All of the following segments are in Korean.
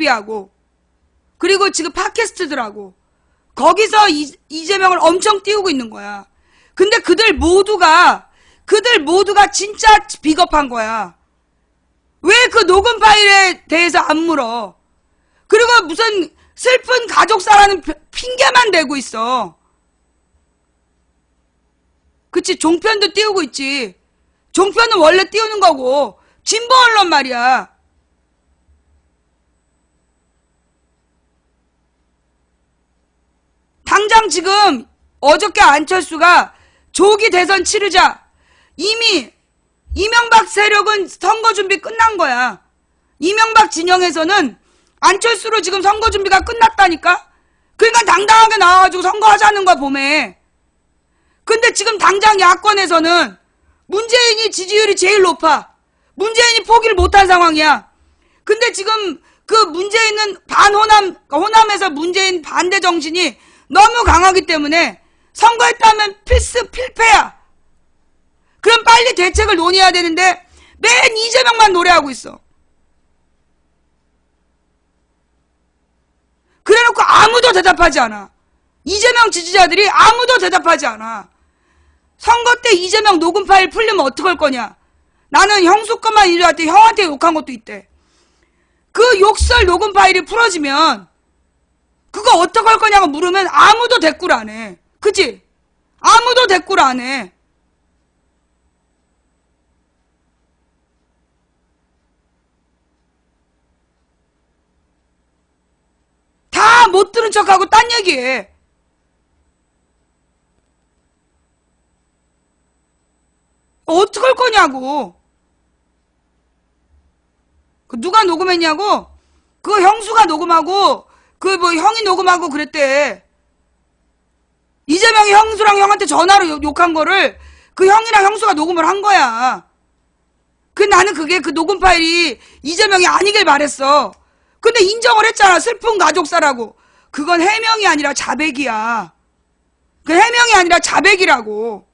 TV하고 그리고 지금 팟캐스트들하고 거기서 이재명을 엄청 띄우고 있는 거야. 근데 그들 모두가 진짜 비겁한 거야. 왜 그 녹음 파일에 대해서 안 물어? 그리고 무슨 슬픈 가족사라는 핑계만 대고 있어. 그치, 종편도 띄우고 있지. 종편은 원래 띄우는 거고 진보 언론 말이야. 당장 지금 어저께 안철수가 조기 대선 치르자. 이미 이명박 세력은 선거 준비 끝난 거야. 이명박 진영에서는 안철수로 지금 선거 준비가 끝났다니까? 그러니까 당당하게 나와가지고 선거하자는 거야, 봄에. 근데 지금 당장 야권에서는 문재인이 지지율이 제일 높아. 문재인이 포기를 못한 상황이야. 근데 지금 그 문재인은 호남에서 문재인 반대 정신이 너무 강하기 때문에 선거했다면 필패야. 그럼 빨리 대책을 논의해야 되는데 맨 이재명만 노래하고 있어. 그래놓고 아무도 대답하지 않아. 이재명 지지자들이 아무도 대답하지 않아. 선거 때 이재명 녹음 파일 풀리면 어떡할 거냐. 나는 형수 것만 일어났대. 형한테 욕한 것도 있대. 그 욕설 녹음 파일이 풀어지면 그거 어떡할 거냐고 물으면 아무도 대꾸를 안 해. 그치? 아무도 대꾸를 안 해. 다 못 들은 척하고 딴 얘기해. 어떡할 거냐고. 누가 녹음했냐고? 그거 형수가 녹음하고 그 뭐 형이 녹음하고 그랬대. 이재명이 형수랑 형한테 전화로 욕한 거를 그 형이랑 형수가 녹음을 한 거야. 나는 그게 그 녹음 파일이 이재명이 아니길 바랬어. 근데 인정을 했잖아. 슬픈 가족사라고. 그건 해명이 아니라 자백이야. 그 해명이 아니라 자백이라고.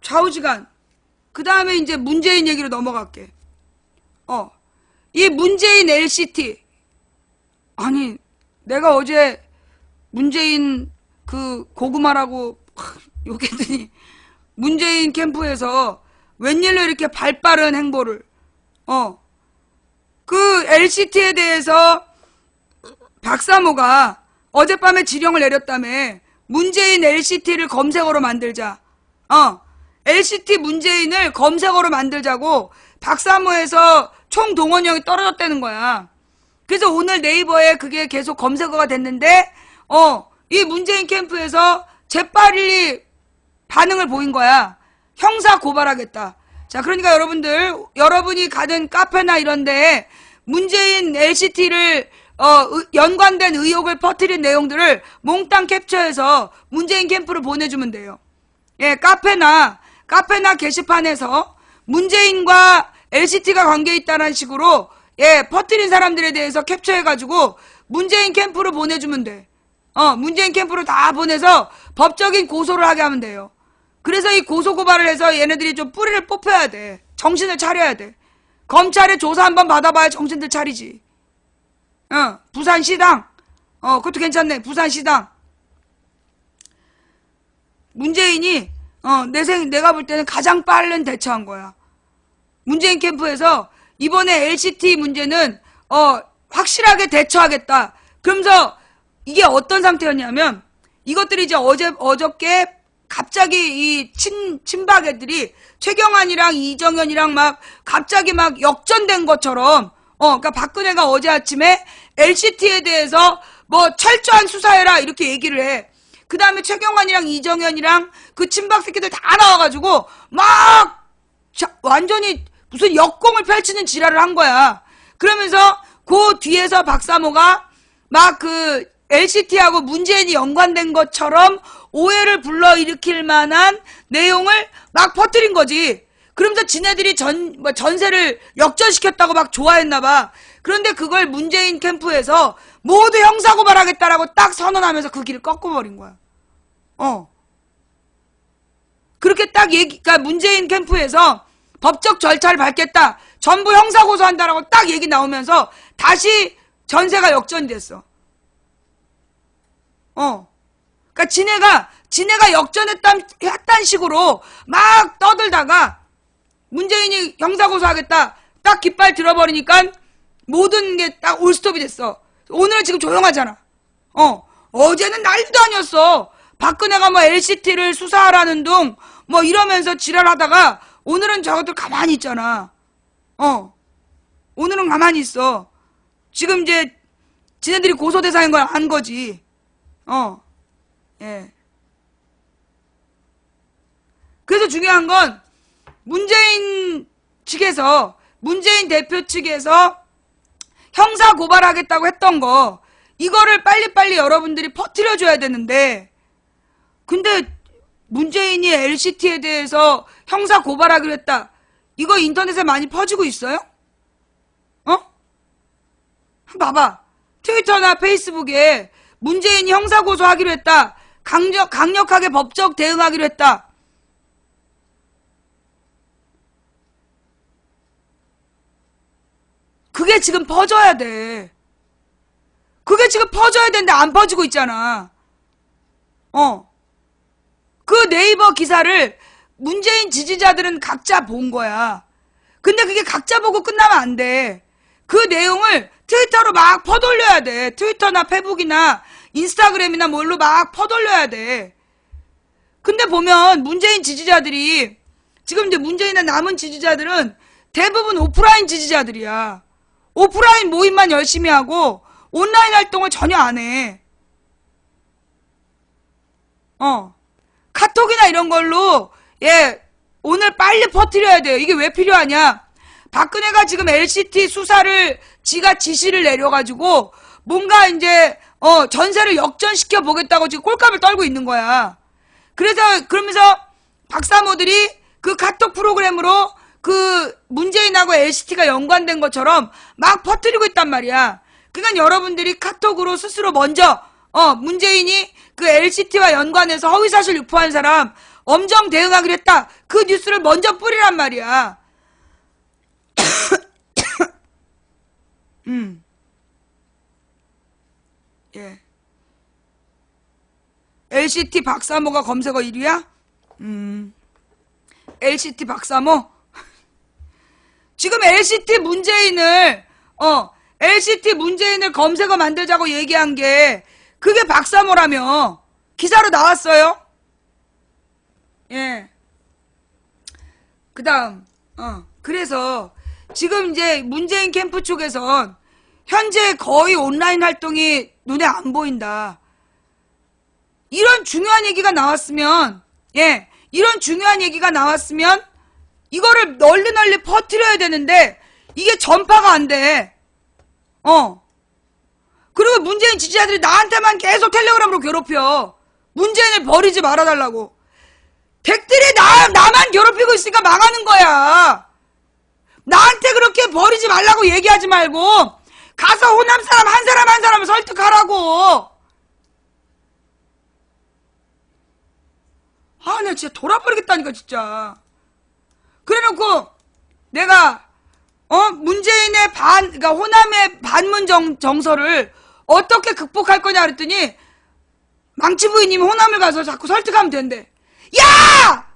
좌우지간. 그 다음에 이제 문재인 얘기로 넘어갈게. 이 문재인 LCT. 아니, 내가 어제 문재인 그 고구마라고 욕했더니 문재인 캠프에서 웬일로 이렇게 발빠른 행보를 그 LCT에 대해서 박사모가 어젯밤에 지령을 내렸다며. 문재인 LCT를 검색어로 만들자. LCT 문재인을 검색어로 만들자고 박사모에서 총 동원령이 떨어졌다는 거야. 그래서 오늘 네이버에 그게 계속 검색어가 됐는데 이 문재인 캠프에서 재빨리 반응을 보인 거야. 형사 고발하겠다. 자, 그러니까 여러분이 가든 카페나 이런데 문재인 LCT를 연관된 의혹을 퍼뜨린 내용들을 몽땅 캡처해서 문재인 캠프로 보내주면 돼요. 예, 카페나 게시판에서 문재인과 LCT가 관계있다는 식으로 퍼뜨린 사람들에 대해서 캡처해가지고 문재인 캠프로 보내주면 돼. 문재인 캠프로 다 보내서 법적인 고소를 하게 하면 돼요. 그래서 이 고소고발을 해서 얘네들이 좀 뿌리를 뽑혀야 돼. 정신을 차려야 돼. 검찰에 조사 한번 받아봐야 정신들 차리지. 부산시당. 그것도 괜찮네. 부산시당. 문재인이 내가 볼 때는 가장 빠른 대처한 거야. 문재인 캠프에서 이번에 LCT 문제는 확실하게 대처하겠다. 그러면서 이게 어떤 상태였냐면 이것들이 이제 어저께 갑자기 이 친박 애들이 최경환이랑 이정현이랑 막 갑자기 막 역전된 것처럼 그러니까 박근혜가 어제 아침에 LCT에 대해서 뭐 철저한 수사해라 이렇게 얘기를 해. 그 다음에 최경환이랑 이정현이랑 그 친박 새끼들 다 나와가지고 막 완전히 무슨 역공을 펼치는 지랄을 한 거야. 그러면서 그 뒤에서 박사모가 막 그 LCT하고 문재인이 연관된 것처럼 오해를 불러일으킬 만한 내용을 막 퍼뜨린 거지. 그러면서 지네들이 전세를 역전시켰다고 막 좋아했나봐. 그런데 그걸 문재인 캠프에서 모두 형사고발하겠다라고 딱 선언하면서 그 길을 꺾어버린 거야. 그렇게 딱 그러니까 문재인 캠프에서 법적 절차를 밟겠다. 전부 형사고소한다라고 딱 얘기 나오면서 다시 전세가 역전이 됐어. 그러니까 지네가 역전했단 식으로 막 떠들다가 문재인이 형사고소하겠다. 딱 깃발 들어버리니까 모든 게 딱 올스톱이 됐어. 오늘은 지금 조용하잖아. 어제는 난리도 아니었어. 박근혜가 뭐 LCT를 수사하라는 둥 뭐 이러면서 지랄하다가 오늘은 저것들 가만히 있잖아. 오늘은 가만히 있어. 지금 이제 지네들이 고소대상인 걸 안 거지. 예. 그래서 중요한 건 문재인 대표 측에서 형사 고발하겠다고 했던 거 이거를 빨리빨리 여러분들이 퍼뜨려줘야 되는데 근데 문재인이 LCT에 대해서 형사 고발하기로 했다. 이거 인터넷에 많이 퍼지고 있어요? 봐봐. 트위터나 페이스북에 문재인이 형사 고소하기로 했다. 강력하게 법적 대응하기로 했다. 그게 지금 퍼져야 돼. 그게 지금 퍼져야 되는데 안 퍼지고 있잖아. 그 네이버 기사를 문재인 지지자들은 각자 본 거야. 근데 그게 각자 보고 끝나면 안 돼. 그 내용을 트위터로 막 퍼돌려야 돼. 트위터나 페북이나 인스타그램이나 뭘로 막 퍼돌려야 돼. 근데 보면 문재인 지지자들이 지금 이제 문재인의 남은 지지자들은 대부분 오프라인 지지자들이야. 오프라인 모임만 열심히 하고 온라인 활동을 전혀 안 해. 카톡이나 이런 걸로 오늘 빨리 퍼뜨려야 돼요. 이게 왜 필요하냐? 박근혜가 지금 LCT 수사를 지가 지시를 내려가지고 뭔가 이제 전세를 역전시켜 보겠다고 지금 꼴값을 떨고 있는 거야. 그러면서 박사모들이 그 카톡 프로그램으로 그 문재인하고 LCT가 연관된 것처럼 막 퍼뜨리고 있단 말이야. 그러니까 여러분들이 카톡으로 스스로 먼저 문재인이 그 LCT와 연관해서 허위사실 유포한 사람 엄정 대응하기로 했다. 그 뉴스를 먼저 뿌리란 말이야. 예. LCT 박사모가 검색어 1위야? LCT 박사모? 지금 LCT 문재인을 검색어 만들자고 얘기한 게 그게 박사모라며. 기사로 나왔어요. 예. 그 다음, 그래서 지금 이제 문재인 캠프 쪽에선 현재 거의 온라인 활동이 눈에 안 보인다. 이런 중요한 얘기가 나왔으면, 이거를 널리 퍼뜨려야 되는데, 이게 전파가 안 돼. 그리고 문재인 지지자들이 나한테만 계속 텔레그램으로 괴롭혀. 문재인을 버리지 말아달라고. 댁들이 나만 괴롭히고 있으니까 망하는 거야. 나한테 그렇게 버리지 말라고 얘기하지 말고, 가서 호남 사람 한 사람을 설득하라고. 나 진짜 돌아버리겠다니까, 진짜. 그래 놓고, 내가, 문재인의 그러니까 호남의 반문 정서를 어떻게 극복할 거냐 그랬더니, 망치부인님이 호남을 가서 자꾸 설득하면 된대. 야!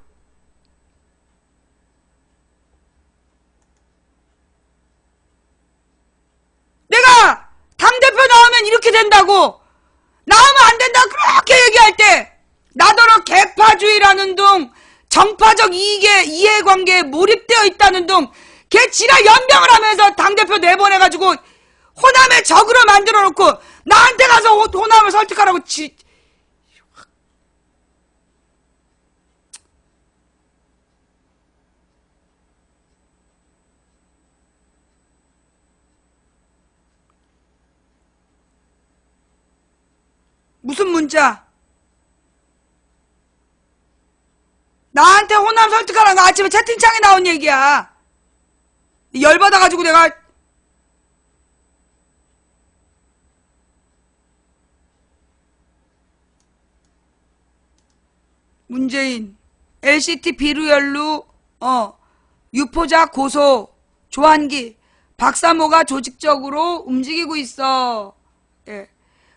내가 당대표 나오면 이렇게 된다고, 나오면 안 된다 그렇게 얘기할 때 나더러 개파주의라는 둥, 정파적 이해관계에 몰입되어 있다는 둥, 걔 지랄 연병을 하면서 당대표 내보내가지고 호남의 적으로 만들어 놓고 나한테 가서 호남을 설득하라고 무슨 문자? 나한테 호남 설득하라는 거 아침에 채팅창에 나온 얘기야. 열받아가지고 내가 문재인 LCT 비루 연루 유포자 고소 조한기 박사모가 조직적으로 움직이고 있어. 예.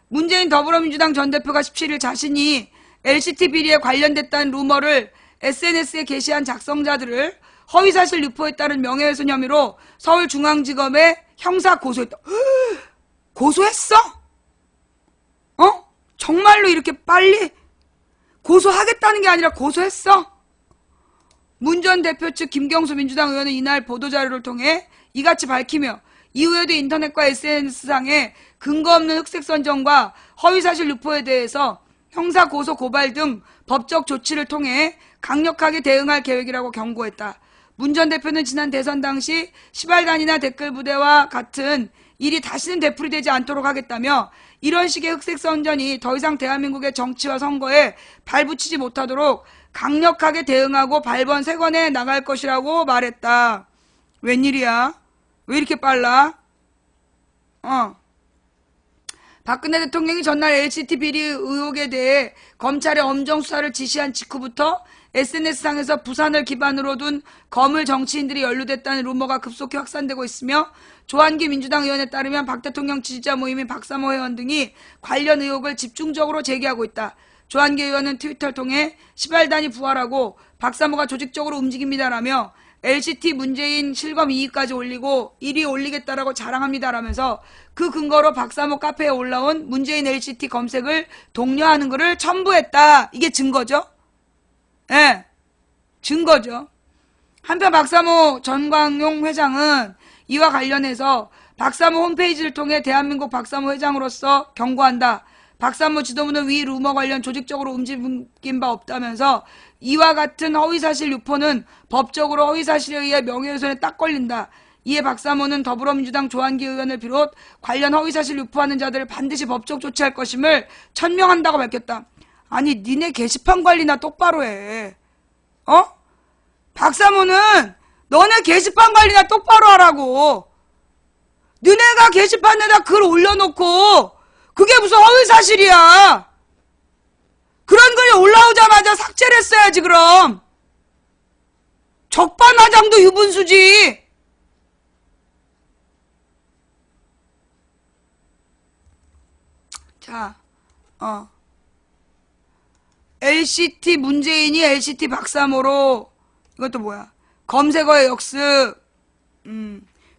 문재인 더불어민주당 전 대표가 17일 자신이 LCT 비리에 관련됐다는 루머를 SNS에 게시한 작성자들을 허위사실 유포했다는 명예훼손 혐의로 서울중앙지검에 형사 고소했다. 고소했어? 정말로 이렇게 빨리 고소하겠다는 게 아니라 고소했어? 문 전 대표 측 김경수 민주당 의원은 이날 보도자료를 통해 이같이 밝히며 이후에도 인터넷과 SNS상에 근거 없는 흑색 선전과 허위사실 유포에 대해서 형사 고소 고발 등 법적 조치를 통해 강력하게 대응할 계획이라고 경고했다. 문 전 대표는 지난 대선 당시 시발단이나 댓글부대와 같은 일이 다시는 되풀이되지 않도록 하겠다며 이런 식의 흑색 선전이 더 이상 대한민국의 정치와 선거에 발붙이지 못하도록 강력하게 대응하고 발본 세관해 나갈 것이라고 말했다. 웬일이야? 왜 이렇게 빨라? 박근혜 대통령이 전날 LCT 비리 의혹에 대해 검찰의 엄정 수사를 지시한 직후부터 SNS상에서 부산을 기반으로 둔 거물 정치인들이 연루됐다는 루머가 급속히 확산되고 있으며 조한기 민주당 의원에 따르면 박 대통령 지지자 모임인 박사모 회원 등이 관련 의혹을 집중적으로 제기하고 있다. 조한기 의원은 트위터를 통해 시발단이 부활하고 박사모가 조직적으로 움직입니다라며 LCT 문재인 실검 2위까지 올리고 1위 올리겠다라고 자랑합니다라면서 그 근거로 박사모 카페에 올라온 문재인 LCT 검색을 독려하는 것을 첨부했다. 이게 증거죠? 예, 증거죠. 한편 박사모 전광용 회장은 이와 관련해서 박사모 홈페이지를 통해 대한민국 박사모 회장으로서 경고한다. 박사모 지도부는 위 루머 관련 조직적으로 움직인 바 없다면서 이와 같은 허위사실 유포는 법적으로 허위사실에 의해 명예훼손에 딱 걸린다. 이에 박사모는 더불어민주당 조한기 의원을 비롯 관련 허위사실 유포하는 자들을 반드시 법적 조치할 것임을 천명한다고 밝혔다. 아니 니네 게시판 관리나 똑바로 해. 박사모는 너네 게시판 관리나 똑바로 하라고. 너네가 게시판에다 글 올려놓고 그게 무슨 허위사실이야. 그런 글이 올라오자마자 삭제를 했어야지 그럼. 적반하장도 유분수지. 자, LCT 문재인이 LCT 박사모로 이것도 뭐야? 검색어의 역습.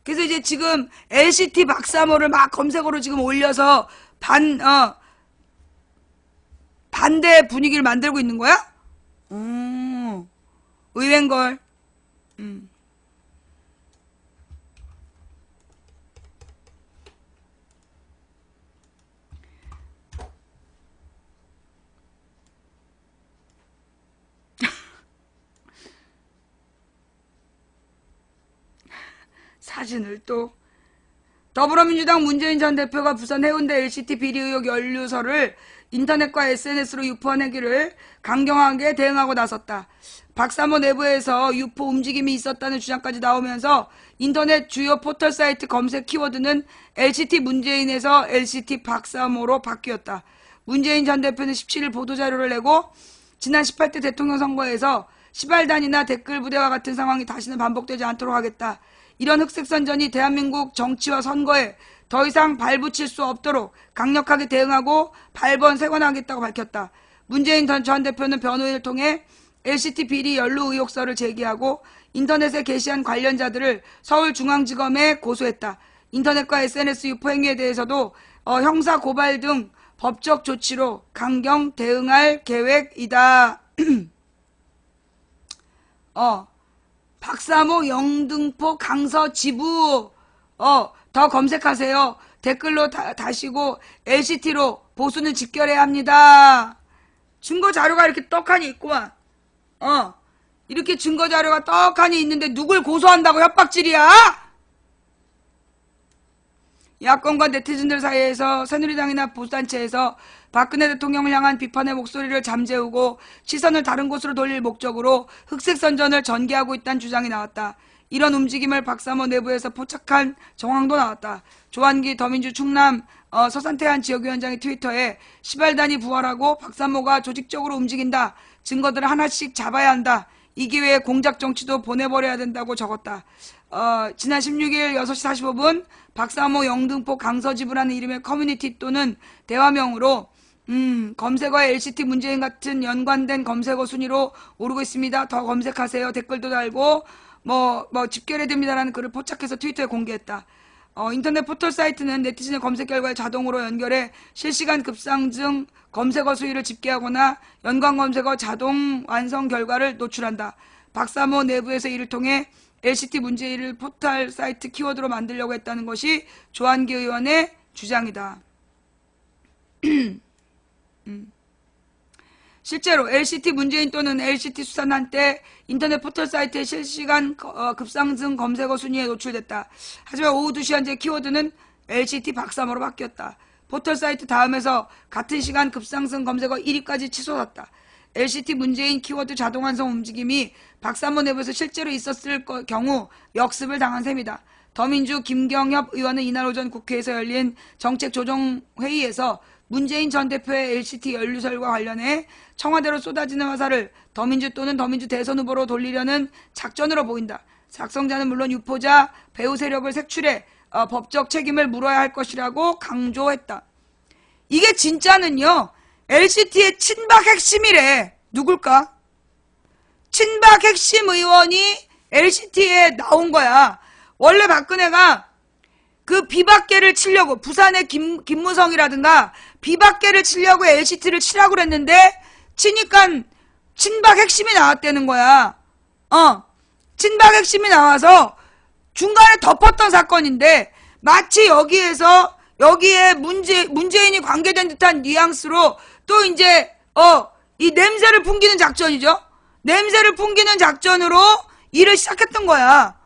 그래서 이제 지금 LCT 박사모를 막 검색어로 지금 올려서 반대 분위기를 만들고 있는 거야? 의외인걸. 사진을 또 더불어민주당 문재인 전 대표가 부산 해운대 LCT 비리 의혹 연루서를 인터넷과 SNS로 유포한 행위를 강경하게 대응하고 나섰다. 박사모 내부에서 유포 움직임이 있었다는 주장까지 나오면서 인터넷 주요 포털 사이트 검색 키워드는 LCT 문재인에서 LCT 박사모로 바뀌었다. 문재인 전 대표는 17일 보도자료를 내고 지난 18대 대통령 선거에서 시발단이나 댓글부대와 같은 상황이 다시는 반복되지 않도록 하겠다. 이런 흑색선전이 대한민국 정치와 선거에 더 이상 발붙일 수 없도록 강력하게 대응하고 발본 세관하겠다고 밝혔다. 문재인 전 대표는 변호인을 통해 LCT 비리 연루 의혹서를 제기하고 인터넷에 게시한 관련자들을 서울중앙지검에 고소했다. 인터넷과 SNS 유포 행위에 대해서도 형사 고발 등 법적 조치로 강경 대응할 계획이다. 박사모 영등포 강서 지부 더 검색하세요. 댓글로 다시고 LCT로 보수는 직결해야 합니다. 증거 자료가 이렇게 떡하니 있구만. 이렇게 증거 자료가 떡하니 있는데 누굴 고소한다고 협박질이야? 야권과 네티즌들 사이에서 새누리당이나 보수단체에서 박근혜 대통령을 향한 비판의 목소리를 잠재우고 시선을 다른 곳으로 돌릴 목적으로 흑색 선전을 전개하고 있다는 주장이 나왔다. 이런 움직임을 박사모 내부에서 포착한 정황도 나왔다. 조한기 더민주 충남 서산태안 지역위원장이 트위터에 시발단이 부활하고 박사모가 조직적으로 움직인다. 증거들을 하나씩 잡아야 한다. 이 기회에 공작 정치도 보내버려야 된다고 적었다. 지난 16일 6시 45분 박사모 영등포 강서지부라는 이름의 커뮤니티 또는 대화명으로 검색어에 LCT 문재인 같은 연관된 검색어 순위로 오르고 있습니다. 더 검색하세요. 댓글도 달고 집결해야 됩니다라는 글을 포착해서 트위터에 공개했다. 인터넷 포털 사이트는 네티즌의 검색 결과에 자동으로 연결해 실시간 급상승 검색어 수위를 집계하거나 연관 검색어 자동 완성 결과를 노출한다. 박사모 내부에서 이를 통해 LCT 문제를 포털 사이트 키워드로 만들려고 했다는 것이 조한기 의원의 주장이다. 실제로 LCT 문재인 또는 LCT 수사는 한때 인터넷 포털 사이트의 실시간 급상승 검색어 순위에 노출됐다. 하지만 오후 2시 현재 키워드는 LCT 박사모로 바뀌었다. 포털 사이트 다음에서 같은 시간 급상승 검색어 1위까지 치솟았다. LCT 문재인 키워드 자동 완성 움직임이 박사모 내부에서 실제로 있었을 경우 역습을 당한 셈이다. 더민주 김경협 의원은 이날 오전 국회에서 열린 정책조정회의에서 문재인 전 대표의 LCT 연루설과 관련해 청와대로 쏟아지는 화살을 더민주 또는 더민주 대선 후보로 돌리려는 작전으로 보인다. 작성자는 물론 유포자, 배후 세력을 색출해 법적 책임을 물어야 할 것이라고 강조했다. 이게 진짜는요. LCT의 친박 핵심이래. 누굴까? 친박 핵심 의원이 LCT에 나온 거야. 원래 박근혜가 그 비박계를 치려고 부산의 김무성이라든가 비박계를 치려고 LCT를 치라고 그랬는데 치니까 친박 핵심이 나왔다는 거야. 친박 핵심이 나와서 중간에 덮었던 사건인데 마치 여기에 문재인이 관계된 듯한 뉘앙스로 또 이제 이 냄새를 풍기는 작전이죠. 냄새를 풍기는 작전으로 일을 시작했던 거야.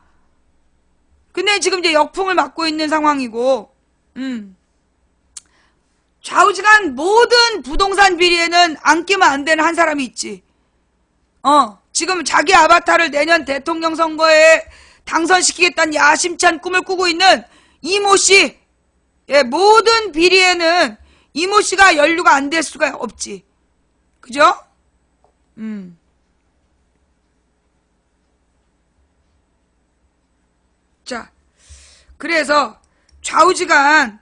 근데 지금 이제 역풍을 맞고 있는 상황이고, 좌우지간 모든 부동산 비리에는 안 끼면 안 되는 한 사람이 있지. 지금 자기 아바타를 내년 대통령 선거에 당선시키겠다는 야심찬 꿈을 꾸고 있는 이모 씨. 예, 모든 비리에는 이모 씨가 연루가 안 될 수가 없지. 그죠? 자, 그래서 좌우지간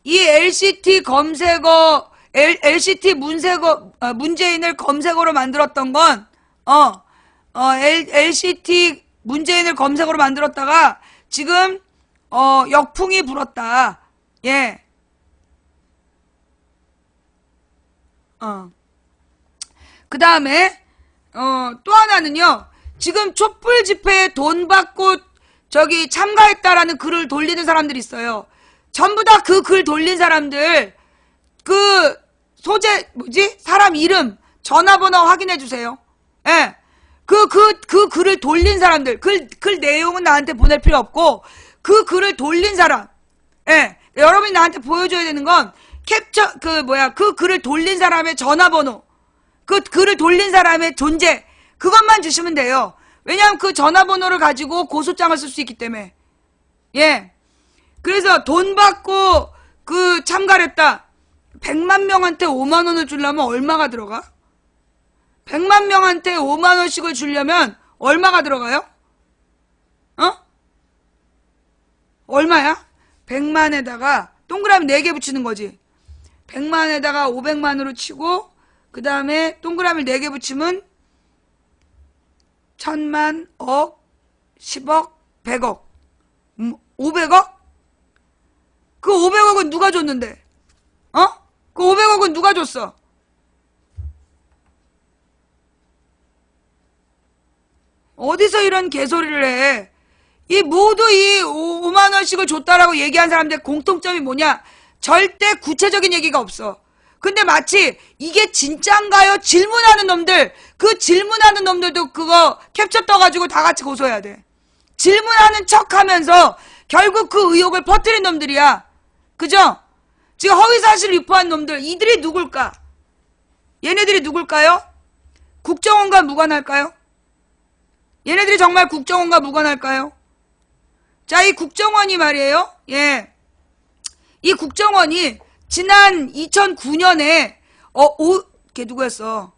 이 LCT 검색어 LCT 문재인을 검색어로 만들었던 건 LCT 문재인을 검색어로 만들었다가 지금 역풍이 불었다. 예. 그 다음에 또 하나는요. 지금 촛불 집회에 돈 받고 저기 참가했다라는 글을 돌리는 사람들이 있어요. 전부 다 그 글 돌린 사람들 그 소재 사람 이름 전화번호 확인해 주세요. 예. 그 글을 돌린 사람들 글 내용은 나한테 보낼 필요 없고 그 글을 돌린 사람. 예. 여러분이 나한테 보여줘야 되는 건 캡처 그 글을 돌린 사람의 전화번호 그 글을 돌린 사람의 존재 그것만 주시면 돼요. 왜냐하면 그 전화번호를 가지고 고소장을 쓸 수 있기 때문에. 예. 그래서 돈 받고 그 참가를 했다. 100만 명한테 5만 원을 주려면 얼마가 들어가? 100만 명한테 5만 원씩을 주려면 얼마가 들어가요? 얼마야? 100만에다가 동그라미 4개 붙이는 거지. 100만에다가 500만으로 치고 그 다음에 동그라미 4개 붙이면 1000만, 억, 10억, 100억. 500억? 그 500억은 누가 줬는데? 그 500억은 누가 줬어? 어디서 이런 개소리를 해? 모두 이 5만원씩을 줬다라고 얘기한 사람들 공통점이 뭐냐? 절대 구체적인 얘기가 없어. 근데 마치 이게 진짠가요? 질문하는 놈들, 그 질문하는 놈들도 그거 캡처 떠가지고 다 같이 고소해야 돼. 질문하는 척 하면서 결국 그 의혹을 퍼뜨린 놈들이야. 그죠? 지금 허위사실을 유포한 놈들, 이들이 누굴까? 얘네들이 누굴까요? 국정원과 무관할까요? 얘네들이 정말 국정원과 무관할까요? 자, 이 국정원이 말이에요. 예. 이 국정원이 지난 2009년에 걔 누구였어?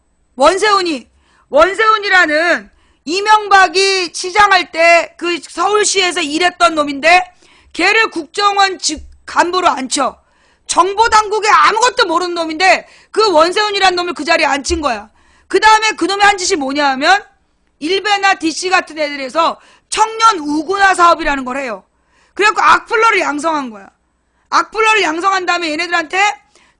원세훈이라는 이명박이 시장할 때 그 서울시에서 일했던 놈인데 걔를 국정원 간부로 앉혀. 정보당국에 아무것도 모르는 놈인데 그 원세훈이라는 놈을 그 자리에 앉힌 거야. 그 다음에 그 놈의 한 짓이 뭐냐 하면 일베나 DC 같은 애들에서 청년 우군화 사업이라는 걸 해요. 그래갖고 악플러를 양성한 거야. 악플러를 양성한 다음에 얘네들한테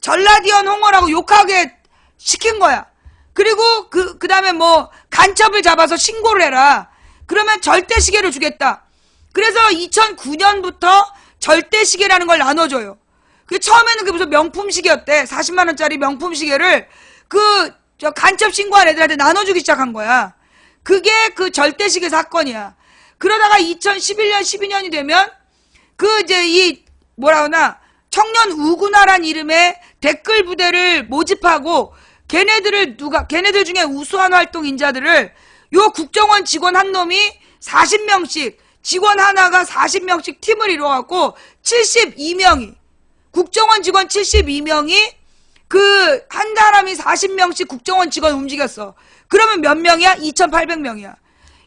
전라디언 홍어라고 욕하게 시킨 거야. 그리고 그 다음에 뭐 간첩을 잡아서 신고를 해라. 그러면 절대시계를 주겠다. 그래서 2009년부터 절대시계라는 걸 나눠줘요. 그 처음에는 그게 무슨 명품시계였대. 40만원짜리 명품시계를 저 간첩 신고한 애들한테 나눠주기 시작한 거야. 그게 그 절대시계 사건이야. 그러다가 2011년, 12년이 되면 이제 청년 우군화란 이름의 댓글 부대를 모집하고 걔네들 중에 우수한 활동 인자들을 요 국정원 직원 한 놈이 40명씩, 직원 하나가 40명씩 팀을 이루어갖고 72명이, 국정원 직원 72명이 한 사람이 40명씩 국정원 직원 움직였어. 그러면 몇 명이야? 2,800명이야.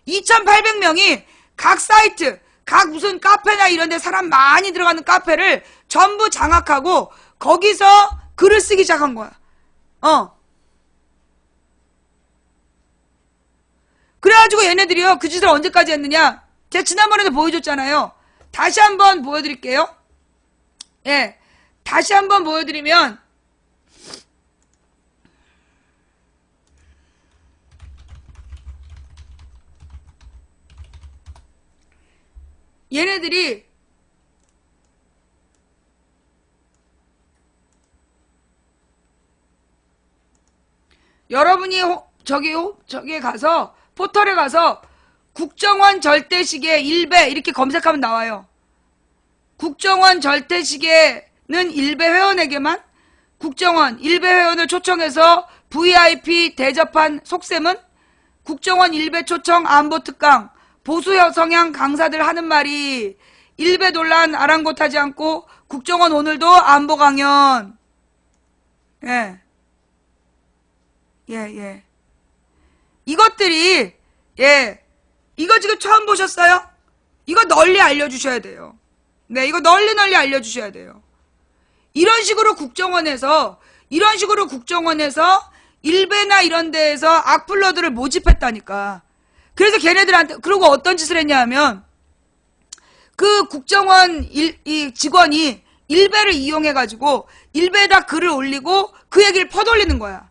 2,800명이 각 사이트, 각 무슨 카페나 이런 데 사람 많이 들어가는 카페를 전부 장악하고 거기서 글을 쓰기 시작한 거야. 그래가지고 얘네들이요, 그 짓을 언제까지 했느냐? 제가 지난번에도 보여줬잖아요. 다시 한번 보여드릴게요. 예. 다시 한번 보여드리면, 얘네들이 여러분이 저기에 가서 포털에 가서 국정원 절대시계 일베 이렇게 검색하면 나와요. 국정원 절대시계는 일베 회원에게만, 국정원 일베 회원을 초청해서 VIP 대접한 속셈은 국정원 일베 초청 안보 특강, 보수 성향 강사들 하는 말이 일베 논란 아랑곳하지 않고 국정원 오늘도 안보 강연. 예. 이것들이, 이거 지금 처음 보셨어요? 이거 널리 알려주셔야 돼요. 네, 이거 널리 알려주셔야 돼요. 이런 식으로 국정원에서 일베나 이런 데에서 악플러들을 모집했다니까. 그래서 걔네들한테, 그리고 어떤 짓을 했냐 하면, 그 국정원 이 직원이 일베를 이용해가지고, 일베에다 글을 올리고, 그 얘기를 퍼돌리는 거야.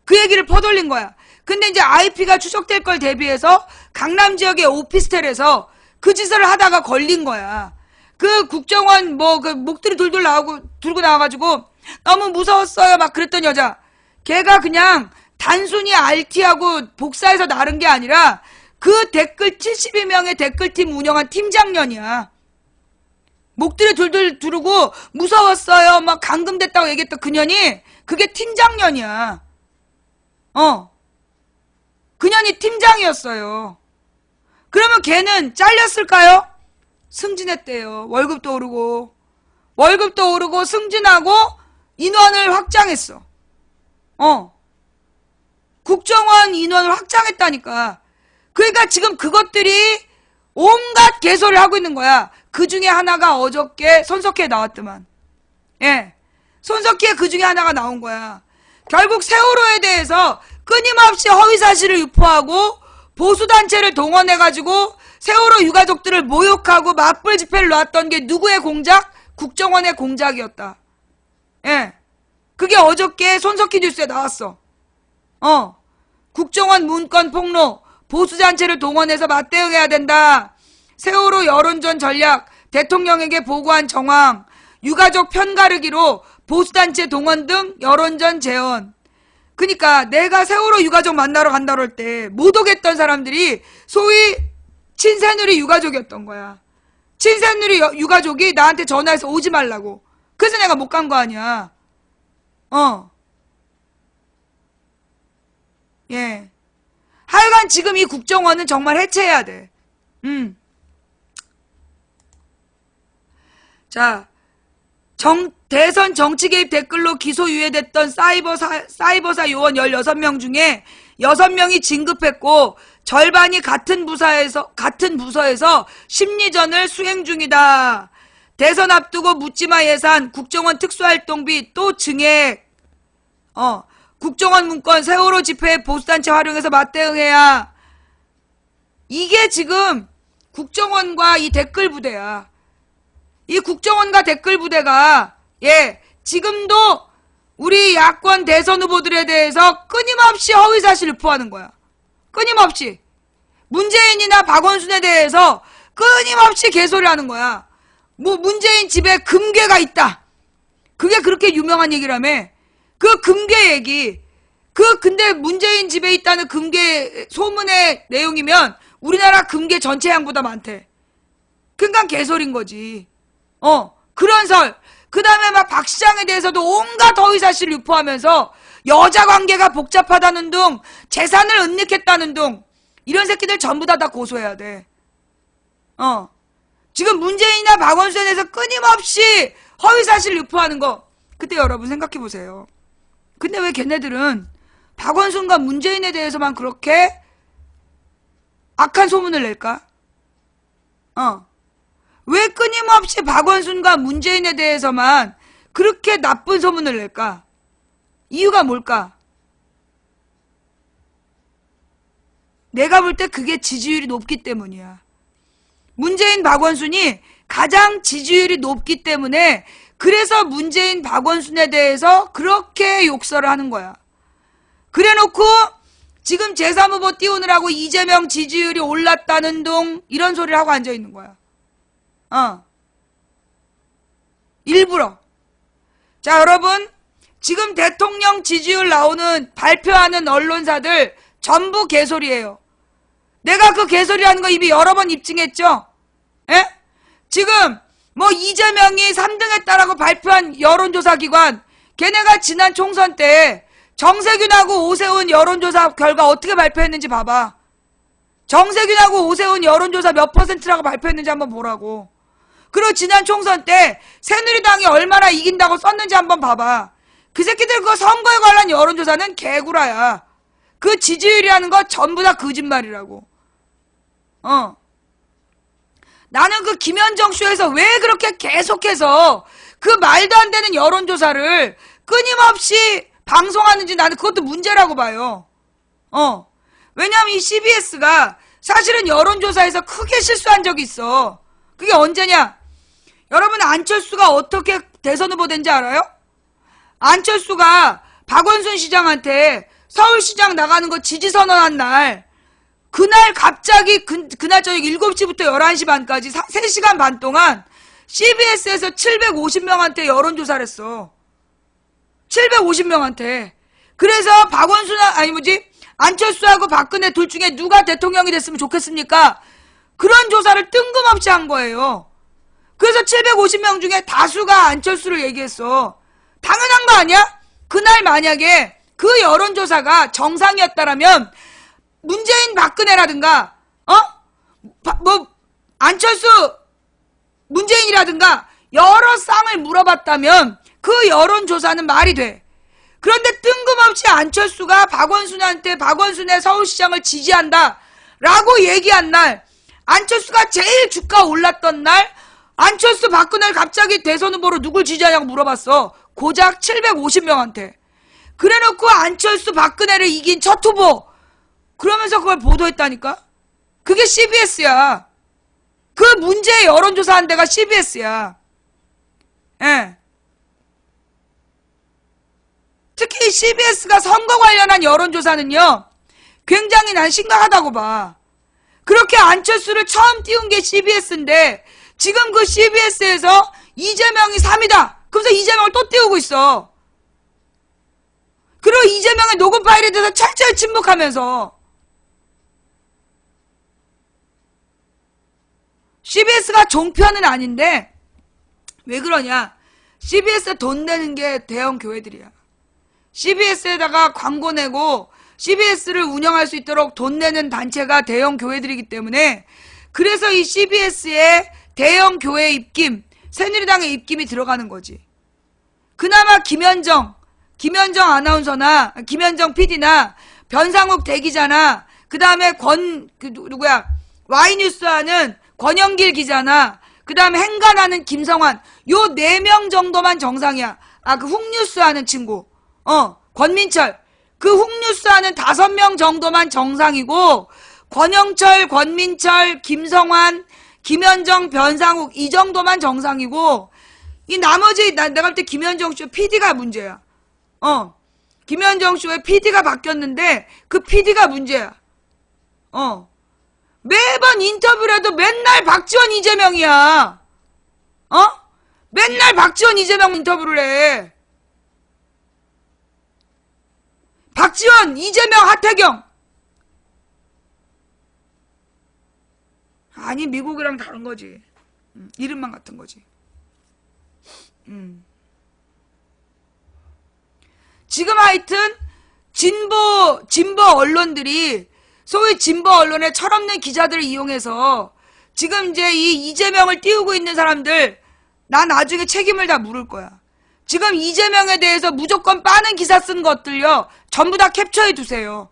그 얘기를 퍼돌린 거야. 근데 이제 IP가 추적될 걸 대비해서 강남 지역의 오피스텔에서 그 짓을 하다가 걸린 거야. 그 국정원 목들이 둘둘 들고 나와가지고 너무 무서웠어요 막 그랬던 여자. 걔가 그냥 단순히 RT하고 복사해서 나른 게 아니라 그 댓글 72명의 댓글팀 운영한 팀장년이야. 목들이 둘둘 두르고 무서웠어요 막 감금됐다고 얘기했던 그년이 그게 팀장년이야. 그년이 팀장이었어요. 그러면 걔는 잘렸을까요? 승진했대요. 월급도 오르고 승진하고 인원을 확장했어. 국정원 인원을 확장했다니까. 그러니까 지금 그것들이 온갖 개소리를 하고 있는 거야. 그 중에 하나가 어저께 손석희에 나왔더만. 예. 손석희에 그 중에 하나가 나온 거야. 결국 세월호에 대해서 끊임없이 허위사실을 유포하고 보수단체를 동원해가지고 세월호 유가족들을 모욕하고 맞불 집회를 놨던 게 누구의 공작? 국정원의 공작이었다. 예. 그게 어저께 손석희 뉴스에 나왔어. 국정원 문건 폭로, 보수단체를 동원해서 맞대응해야 된다. 세월호 여론전 전략, 대통령에게 보고한 정황, 유가족 편가르기로 보수단체 동원 등 여론전 재원. 그니까 내가 세월호 유가족 만나러 간다고 할 때 못 오겠던 사람들이 소위 친새누리 유가족이었던 거야. 친새누리 유가족이 나한테 전화해서 오지 말라고. 그래서 내가 못 간 거 아니야. 예. 하여간 지금 이 국정원은 정말 해체해야 돼. 자, 대선 정치 개입 댓글로 기소 유예됐던 사이버사 요원 16명 중에 6명이 진급했고 절반이 같은 부서에서 심리전을 수행 중이다. 대선 앞두고 묻지마 예산, 국정원 특수활동비 또 증액. 국정원 문건 세월호 집회 보수단체 활용해서 맞대응해야. 이게 지금 국정원과 이 댓글 부대야. 이 국정원과 댓글 부대가 지금도 우리 야권 대선 후보들에 대해서 끊임없이 허위사실 유포하는 거야. 끊임없이. 문재인이나 박원순에 대해서 끊임없이 개소리하는 거야. 뭐 문재인 집에 금괴가 있다. 그게 그렇게 유명한 얘기라며. 그 금괴 얘기. 근데 문재인 집에 있다는 금괴 소문의 내용이면 우리나라 금괴 전체 양보다 많대. 그러니까 개소리인 거지. 그런 설. 그 다음에 막 박 시장에 대해서도 온갖 허위사실 유포하면서 여자 관계가 복잡하다는 둥, 재산을 은닉했다는 둥, 이런 새끼들 전부 다 고소해야 돼. 지금 문재인이나 박원순에 대해서 끊임없이 허위사실 유포하는 거, 그때 여러분 생각해보세요. 근데 왜 걔네들은 박원순과 문재인에 대해서만 그렇게 악한 소문을 낼까? 왜 끊임없이 박원순과 문재인에 대해서만 그렇게 나쁜 소문을 낼까? 이유가 뭘까? 내가 볼 때 그게 지지율이 높기 때문이야. 문재인, 박원순이 가장 지지율이 높기 때문에 그래서 문재인, 박원순에 대해서 그렇게 욕설을 하는 거야. 그래놓고 지금 제3후보 띄우느라고 이재명 지지율이 올랐다는 둥 이런 소리를 하고 앉아있는 거야. 일부러. 자, 여러분, 지금 대통령 지지율 나오는 발표하는 언론사들 전부 개소리예요. 내가 그 개소리 하는 거 이미 여러 번 입증했죠? 예? 지금 뭐 이재명이 3등 했다라고 발표한 여론조사 기관, 걔네가 지난 총선 때 정세균하고 오세훈 여론조사 결과 어떻게 발표했는지 봐봐. 정세균하고 오세훈 여론조사 몇 %라고 발표했는지 한번 보라고. 그리고 지난 총선 때 새누리당이 얼마나 이긴다고 썼는지 한번 봐봐. 그 새끼들 그거 선거에 관한 여론조사는 개구라야. 그 지지율이라는 거 전부 다 거짓말이라고. 나는 그 김현정 쇼에서 왜 그렇게 계속해서 그 말도 안 되는 여론조사를 끊임없이 방송하는지 나는 그것도 문제라고 봐요. 왜냐면 이 CBS가 사실은 여론조사에서 크게 실수한 적이 있어. 그게 언제냐? 여러분, 안철수가 어떻게 대선 후보 된지 알아요? 안철수가 박원순 시장한테 서울시장 나가는 거 지지선언한 날, 그날 갑자기 그날 저녁 7시부터 11시 반까지 3시간 반 동안 CBS에서 750명한테 여론조사를 했어. 750명한테. 그래서 안철수하고 박근혜 둘 중에 누가 대통령이 됐으면 좋겠습니까? 그런 조사를 뜬금없이 한 거예요. 그래서 750명 중에 다수가 안철수를 얘기했어. 당연한 거 아니야? 그날 만약에 그 여론조사가 정상이었다라면 문재인, 박근혜라든가 안철수, 문재인이라든가 여러 쌍을 물어봤다면 그 여론조사는 말이 돼. 그런데 뜬금없이 안철수가 박원순의 서울시장을 지지한다 라고 얘기한 날, 안철수가 제일 주가 올랐던 날, 안철수, 박근혜를 갑자기 대선 후보로 누굴 지지하냐고 물어봤어. 고작 750명한테. 그래놓고 안철수, 박근혜를 이긴 첫 후보, 그러면서 그걸 보도했다니까? 그게 CBS야. 그 문제의 여론조사한 데가 CBS야. 예. 특히 CBS가 선거 관련한 여론조사는요, 굉장히 난 심각하다고 봐. 그렇게 안철수를 처음 띄운 게 CBS인데, 지금 그 CBS에서 이재명이 3위다. 그러면서 이재명을 또 띄우고 있어. 그리고 이재명의 녹음 파일에 대해서 철저히 침묵하면서. CBS가 종편은 아닌데 왜 그러냐? CBS에 돈 내는 게 대형 교회들이야. CBS에다가 광고 내고 CBS를 운영할 수 있도록 돈 내는 단체가 대형 교회들이기 때문에 그래서 이 CBS에 대형 교회 입김, 새누리당의 입김이 들어가는 거지. 그나마 김현정 아나운서나 김현정 PD나 변상욱 대기자나 그 다음에 Y뉴스 하는 권영길 기자나 그 다음에 행간하는 김성환 요 4명 정도만 정상이야. 그 훅뉴스 하는 친구 권민철 그 훅뉴스 하는 5명 정도만 정상이고 권영철, 권민철, 김성환, 김현정, 변상욱 이 정도만 정상이고 이 나머지 내가 볼 때 김현정 쇼 PD가 문제야. 김현정 쇼의 PD가 바뀌었는데 그 PD가 문제야. 매번 인터뷰를 해도 맨날 박지원 이재명이야. 맨날 박지원 이재명 인터뷰를 해. 박지원, 이재명, 하태경. 아니 미국이랑 다른 거지. 이름만 같은 거지. 지금 하여튼 진보 언론들이 소위 진보 언론의 철없는 기자들을 이용해서 지금 이제 이 이재명을 띄우고 있는 사람들 나 나중에 책임을 다 물을 거야. 지금 이재명에 대해서 무조건 빠는 기사 쓴 것들요 전부 다 캡처해 두세요.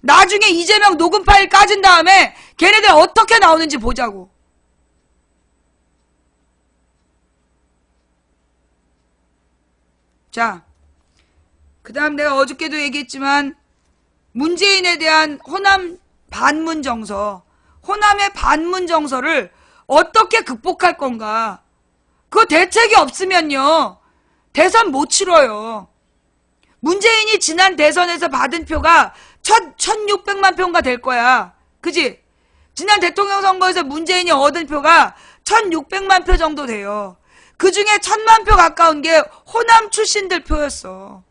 나중에 이재명 녹음 파일 까진 다음에 걔네들 어떻게 나오는지 보자고. 자, 그 다음 내가 어저께도 얘기했지만 문재인에 대한 호남 반문 정서, 호남의 반문 정서를 어떻게 극복할 건가? 그 대책이 없으면요 대선 못 치러요. 문재인이 지난 대선에서 받은 표가 1600만 표인가 될 거야. 그지? 지난 대통령 선거에서 문재인이 얻은 표가 1600만 표 정도 돼요. 그 중에 1000만 표 가까운 게 호남 출신들 표였어.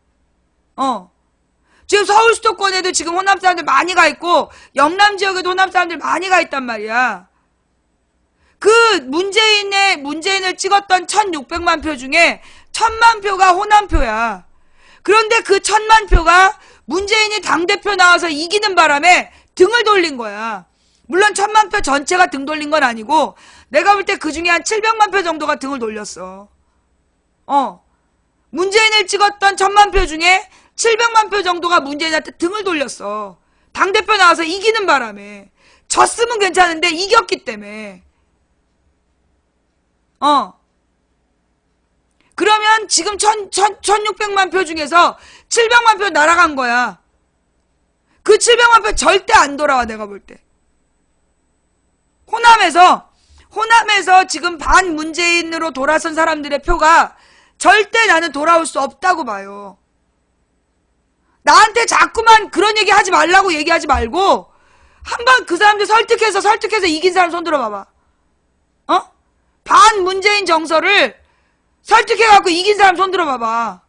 지금 서울 수도권에도 지금 호남 사람들 많이 가 있고 영남 지역에도 호남 사람들 많이 가 있단 말이야. 그 문재인을 찍었던 1600만 표 중에 1000만 표가 호남 표야. 그런데 그 1000만 표가 문재인이 당대표 나와서 이기는 바람에 등을 돌린 거야. 물론 1000만 표 전체가 등 돌린 건 아니고 내가 볼 때 그 중에 한 700만 표 정도가 등을 돌렸어. 문재인을 찍었던 1000만 표 중에 700만 표 정도가 문재인한테 등을 돌렸어. 당대표 나와서 이기는 바람에. 졌으면 괜찮은데 이겼기 때문에. 그러면 지금 1600만 표 중에서 700만 표 날아간 거야. 그 700만 표 절대 안 돌아와 내가 볼 때. 호남에서 지금 반문재인으로 돌아선 사람들의 표가 절대 나는 돌아올 수 없다고 봐요. 나한테 자꾸만 그런 얘기 하지 말라고 얘기하지 말고 한번 그 사람들 설득해서 이긴 사람 손 들어봐봐. 반문재인 정서를 설득해갖고 이긴 사람 손 들어봐봐.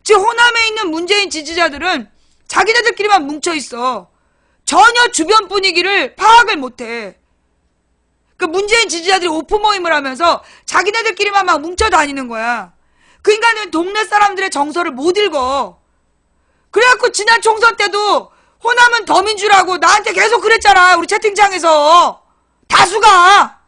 지금 호남에 있는 문재인 지지자들은 자기네들끼리만 뭉쳐있어. 전혀 주변 분위기를 파악을 못해. 그 문재인 지지자들이 오픈 모임을 하면서 자기네들끼리만 막 뭉쳐다니는 거야. 그 인간은 동네 사람들의 정서를 못 읽어. 그래갖고 지난 총선 때도 호남은 더민주라고 나한테 계속 그랬잖아. 우리 채팅창에서. 다수가.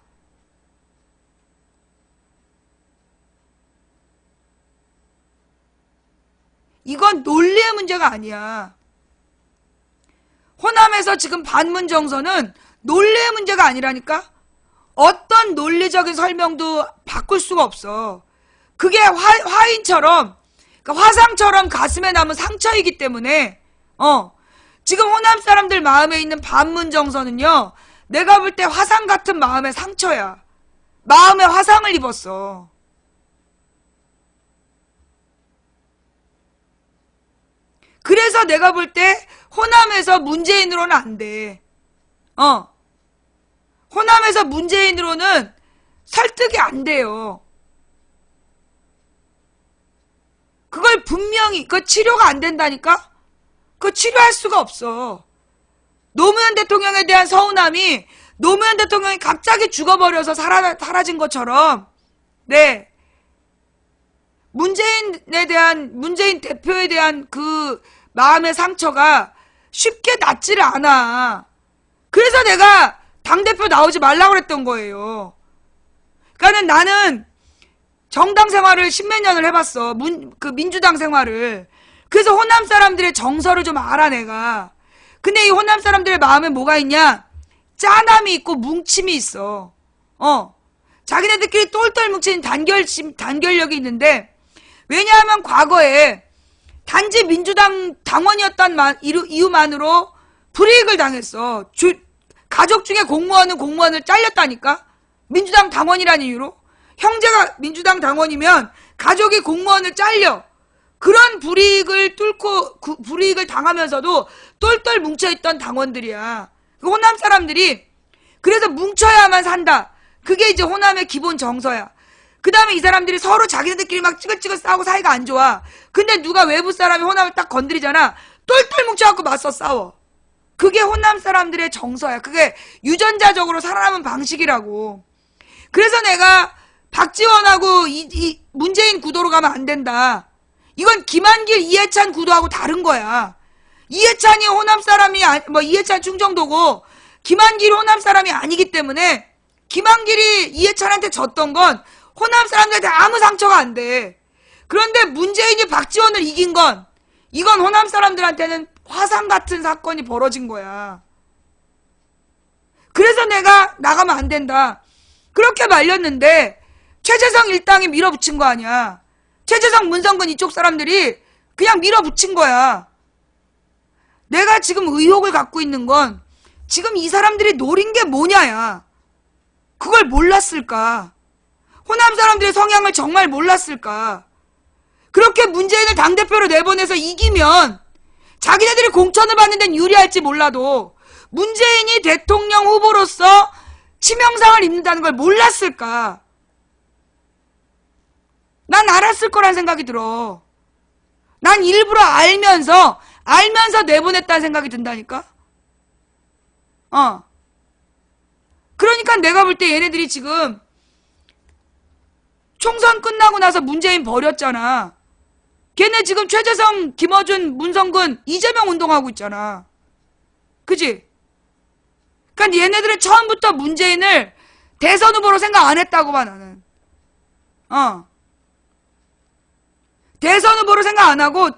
이건 논리의 문제가 아니야. 호남에서 지금 반문 정서는 논리의 문제가 아니라니까? 어떤 논리적인 설명도 바꿀 수가 없어. 그게 화인처럼, 그러니까 화상처럼 가슴에 남은 상처이기 때문에, 지금 호남 사람들 마음에 있는 반문 정서는요, 내가 볼 때 화상 같은 마음의 상처야. 마음에 화상을 입었어. 그래서 내가 볼 때 호남에서 문재인으로는 안 돼. 호남에서 문재인으로는 설득이 안 돼요. 그걸 분명히, 그 치료가 안 된다니까? 그거 치료할 수가 없어. 노무현 대통령에 대한 서운함이 노무현 대통령이 갑자기 죽어버려서 사라진 것처럼, 네. 문재인 대표에 대한 그 마음의 상처가 쉽게 낫지를 않아. 그래서 내가 당대표 나오지 말라고 그랬던 거예요. 그러니까는 나는 정당 생활을 십몇 년을 해봤어. 민주당 생활을. 그래서 호남 사람들의 정서를 좀 알아, 내가. 근데 이 호남 사람들의 마음에 뭐가 있냐? 짠함이 있고 뭉침이 있어. 자기네들끼리 똘똘 뭉친 단결력이 있는데, 왜냐하면 과거에 단지 민주당 당원이었던 이유만으로 불이익을 당했어. 가족 중에 공무원을 잘렸다니까? 민주당 당원이라는 이유로? 형제가 민주당 당원이면 가족이 공무원을 잘려. 그런 불이익을 불이익을 당하면서도 똘똘 뭉쳐있던 당원들이야. 호남 사람들이 그래서 뭉쳐야만 산다. 그게 이제 호남의 기본 정서야. 그 다음에 이 사람들이 서로 자기네들끼리 막 찌글찌글 싸우고 사이가 안 좋아. 근데 누가 외부 사람이 호남을 딱 건드리잖아. 똘똘 뭉쳐갖고 맞서 싸워. 그게 호남 사람들의 정서야. 그게 유전자적으로 살아남은 방식이라고. 그래서 내가 박지원하고 문재인 구도로 가면 안 된다. 이건 김한길, 이해찬 구도하고 다른 거야. 이해찬이 호남 사람이 이해찬 충청도고 김한길이 호남 사람이 아니기 때문에 김한길이 이해찬한테 졌던 건 호남 사람들한테 아무 상처가 안 돼. 그런데 문재인이 박지원을 이긴 건 이건 호남 사람들한테는 화상 같은 사건이 벌어진 거야. 그래서 내가 나가면 안 된다. 그렇게 말렸는데 최재성 일당이 밀어붙인 거 아니야. 최재성, 문성근 이쪽 사람들이 그냥 밀어붙인 거야. 내가 지금 의혹을 갖고 있는 건 지금 이 사람들이 노린 게 뭐냐야. 그걸 몰랐을까? 호남 사람들의 성향을 정말 몰랐을까? 그렇게 문재인을 당대표로 내보내서 이기면 자기네들이 공천을 받는 데는 유리할지 몰라도 문재인이 대통령 후보로서 치명상을 입는다는 걸 몰랐을까? 난 알았을 거란 생각이 들어. 난 일부러 알면서 내보냈다는 생각이 든다니까? 그러니까 내가 볼 때 얘네들이 지금 총선 끝나고 나서 문재인 버렸잖아. 걔네 지금 최재성, 김어준, 문성근, 이재명 운동하고 있잖아. 그지? 그러니까 얘네들은 처음부터 문재인을 대선 후보로 생각 안 했다고 봐, 나는. 대선 후보로 생각 안 하고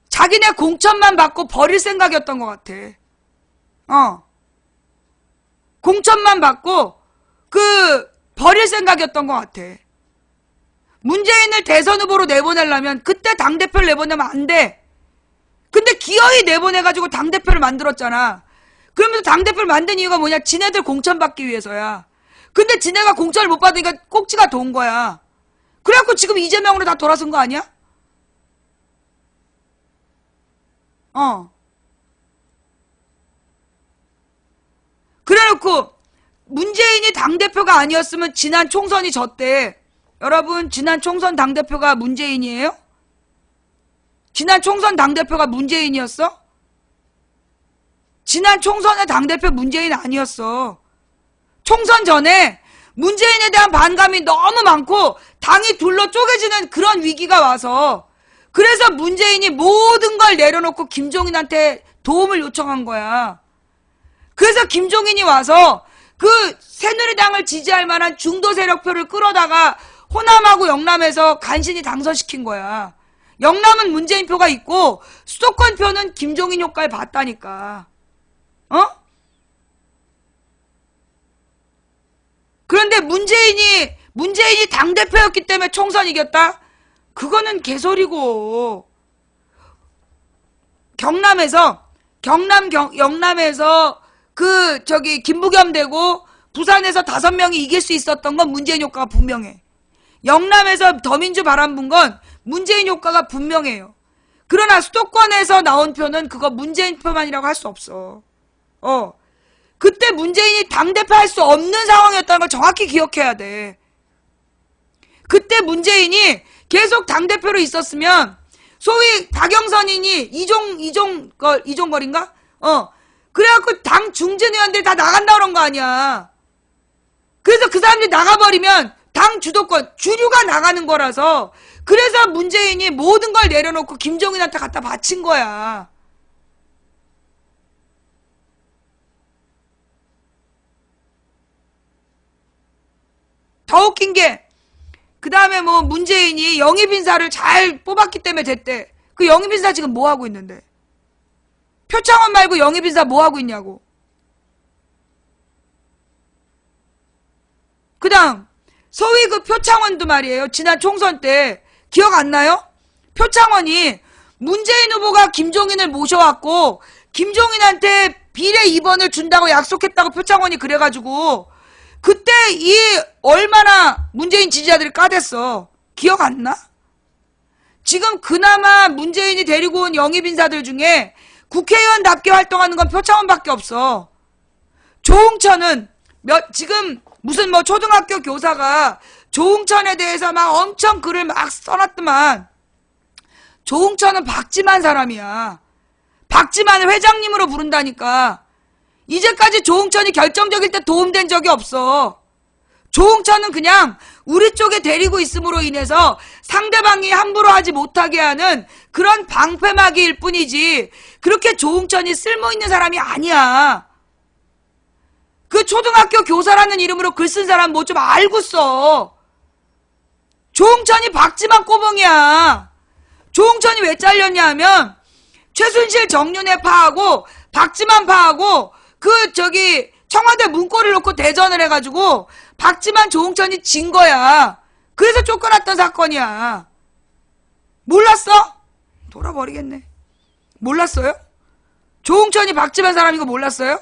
자기네 공천만 받고 버릴 생각이었던 것 같아. 공천만 받고 버릴 생각이었던 것 같아. 문재인을 대선 후보로 내보내려면 그때 당대표를 내보내면 안 돼. 근데 기어이 내보내가지고 당대표를 만들었잖아. 그러면서 당대표를 만든 이유가 뭐냐? 지네들 공천 받기 위해서야. 근데 지네가 공천을 못 받으니까 꼭지가 돈 거야. 그래갖고 지금 이재명으로 다 돌아선 거 아니야? 그래놓고 문재인이 당대표가 아니었으면 지난 총선이 졌대. 여러분, 지난 총선 당대표가 문재인이에요? 지난 총선 당대표가 문재인이었어? 지난 총선의 당대표 문재인 아니었어. 총선 전에 문재인에 대한 반감이 너무 많고 당이 둘로 쪼개지는 그런 위기가 와서 그래서 문재인이 모든 걸 내려놓고 김종인한테 도움을 요청한 거야. 그래서 김종인이 와서 그 새누리당을 지지할 만한 중도 세력표를 끌어다가 호남하고 영남에서 간신히 당선시킨 거야. 영남은 문재인 표가 있고 수도권 표는 김종인 효과를 봤다니까. 그런데 문재인이 당대표였기 때문에 총선 이겼다? 그거는 개소리고. 영남에서 김부겸 되고 부산에서 5명이 이길 수 있었던 건 문재인 효과가 분명해. 영남에서 더민주 바람 분 건 문재인 효과가 분명해요. 그러나 수도권에서 나온 표는 그거 문재인 표만이라고 할 수 없어. 그때 문재인이 당대표 할 수 없는 상황이었다는 걸 정확히 기억해야 돼. 그때 문재인이 계속 당대표로 있었으면 소위 박영선이니 이종걸인가? 그래갖고 당 중진 의원들이 다 나간다 그런 거 아니야. 그래서 그 사람들이 나가버리면 당 주도권, 주류가 나가는 거라서 그래서 문재인이 모든 걸 내려놓고 김종인한테 갖다 바친 거야. 더 웃긴 게 그 다음에 뭐 문재인이 영입인사를 잘 뽑았기 때문에 됐대. 그 영입인사 지금 뭐 하고 있는데? 표창원 말고 영입인사 뭐 하고 있냐고. 그 다음 소위 그 표창원도 말이에요. 지난 총선 때 기억 안 나요? 표창원이 문재인 후보가 김종인을 모셔왔고 김종인한테 비례 2번을 준다고 약속했다고 표창원이 그래가지고 그때 이 얼마나 문재인 지지자들이 까댔어. 기억 안 나? 지금 그나마 문재인이 데리고 온 영입인사들 중에 국회의원답게 활동하는 건 표창원밖에 없어. 조응천은 지금 무슨 뭐 초등학교 교사가 조응천에 대해서 막 엄청 글을 막 써놨더만. 조응천은 박지만 사람이야. 박지만을 회장님으로 부른다니까. 이제까지 조응천이 결정적일 때 도움된 적이 없어. 조응천은 그냥 우리 쪽에 데리고 있음으로 인해서 상대방이 함부로 하지 못하게 하는 그런 방패막이일 뿐이지 그렇게 조응천이 쓸모있는 사람이 아니야. 그 초등학교 교사라는 이름으로 글 쓴 사람 뭐 좀 알고 써. 조응천이 박지만 꼬봉이야. 조응천이 왜 잘렸냐 하면 최순실 정윤회 파하고 박지만 파하고 그 저기 청와대 문고리를 놓고 대전을 해가지고 박지만 조응천이 진 거야. 그래서 쫓겨났던 사건이야. 몰랐어? 돌아버리겠네. 몰랐어요? 조응천이 박지만 사람인 거 몰랐어요?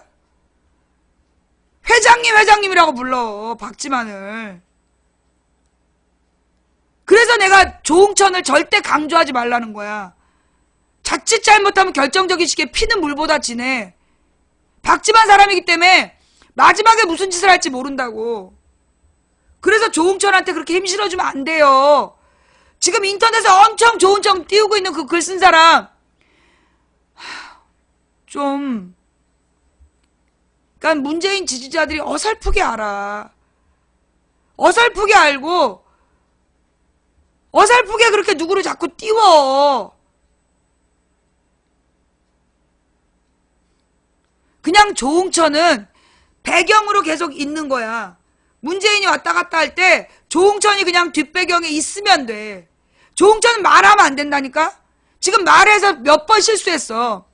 회장님이라고 불러 박지만을. 그래서 내가 조응천을 절대 강조하지 말라는 거야. 자칫 잘못하면 결정적인 시기에 피는 물보다 진해. 박지만 사람이기 때문에 마지막에 무슨 짓을 할지 모른다고. 그래서 조응천한테 그렇게 힘 실어주면 안 돼요. 지금 인터넷에 엄청 조응천 띄우고 있는 그 글 쓴 사람 좀 그러니까 문재인 지지자들이 어설프게 알아. 어설프게 알고 어설프게 그렇게 누구를 자꾸 띄워. 그냥 조응천은 배경으로 계속 있는 거야. 문재인이 왔다 갔다 할 때 조응천이 그냥 뒷배경에 있으면 돼. 조응천은 말하면 안 된다니까? 지금 말해서 몇 번 실수했어.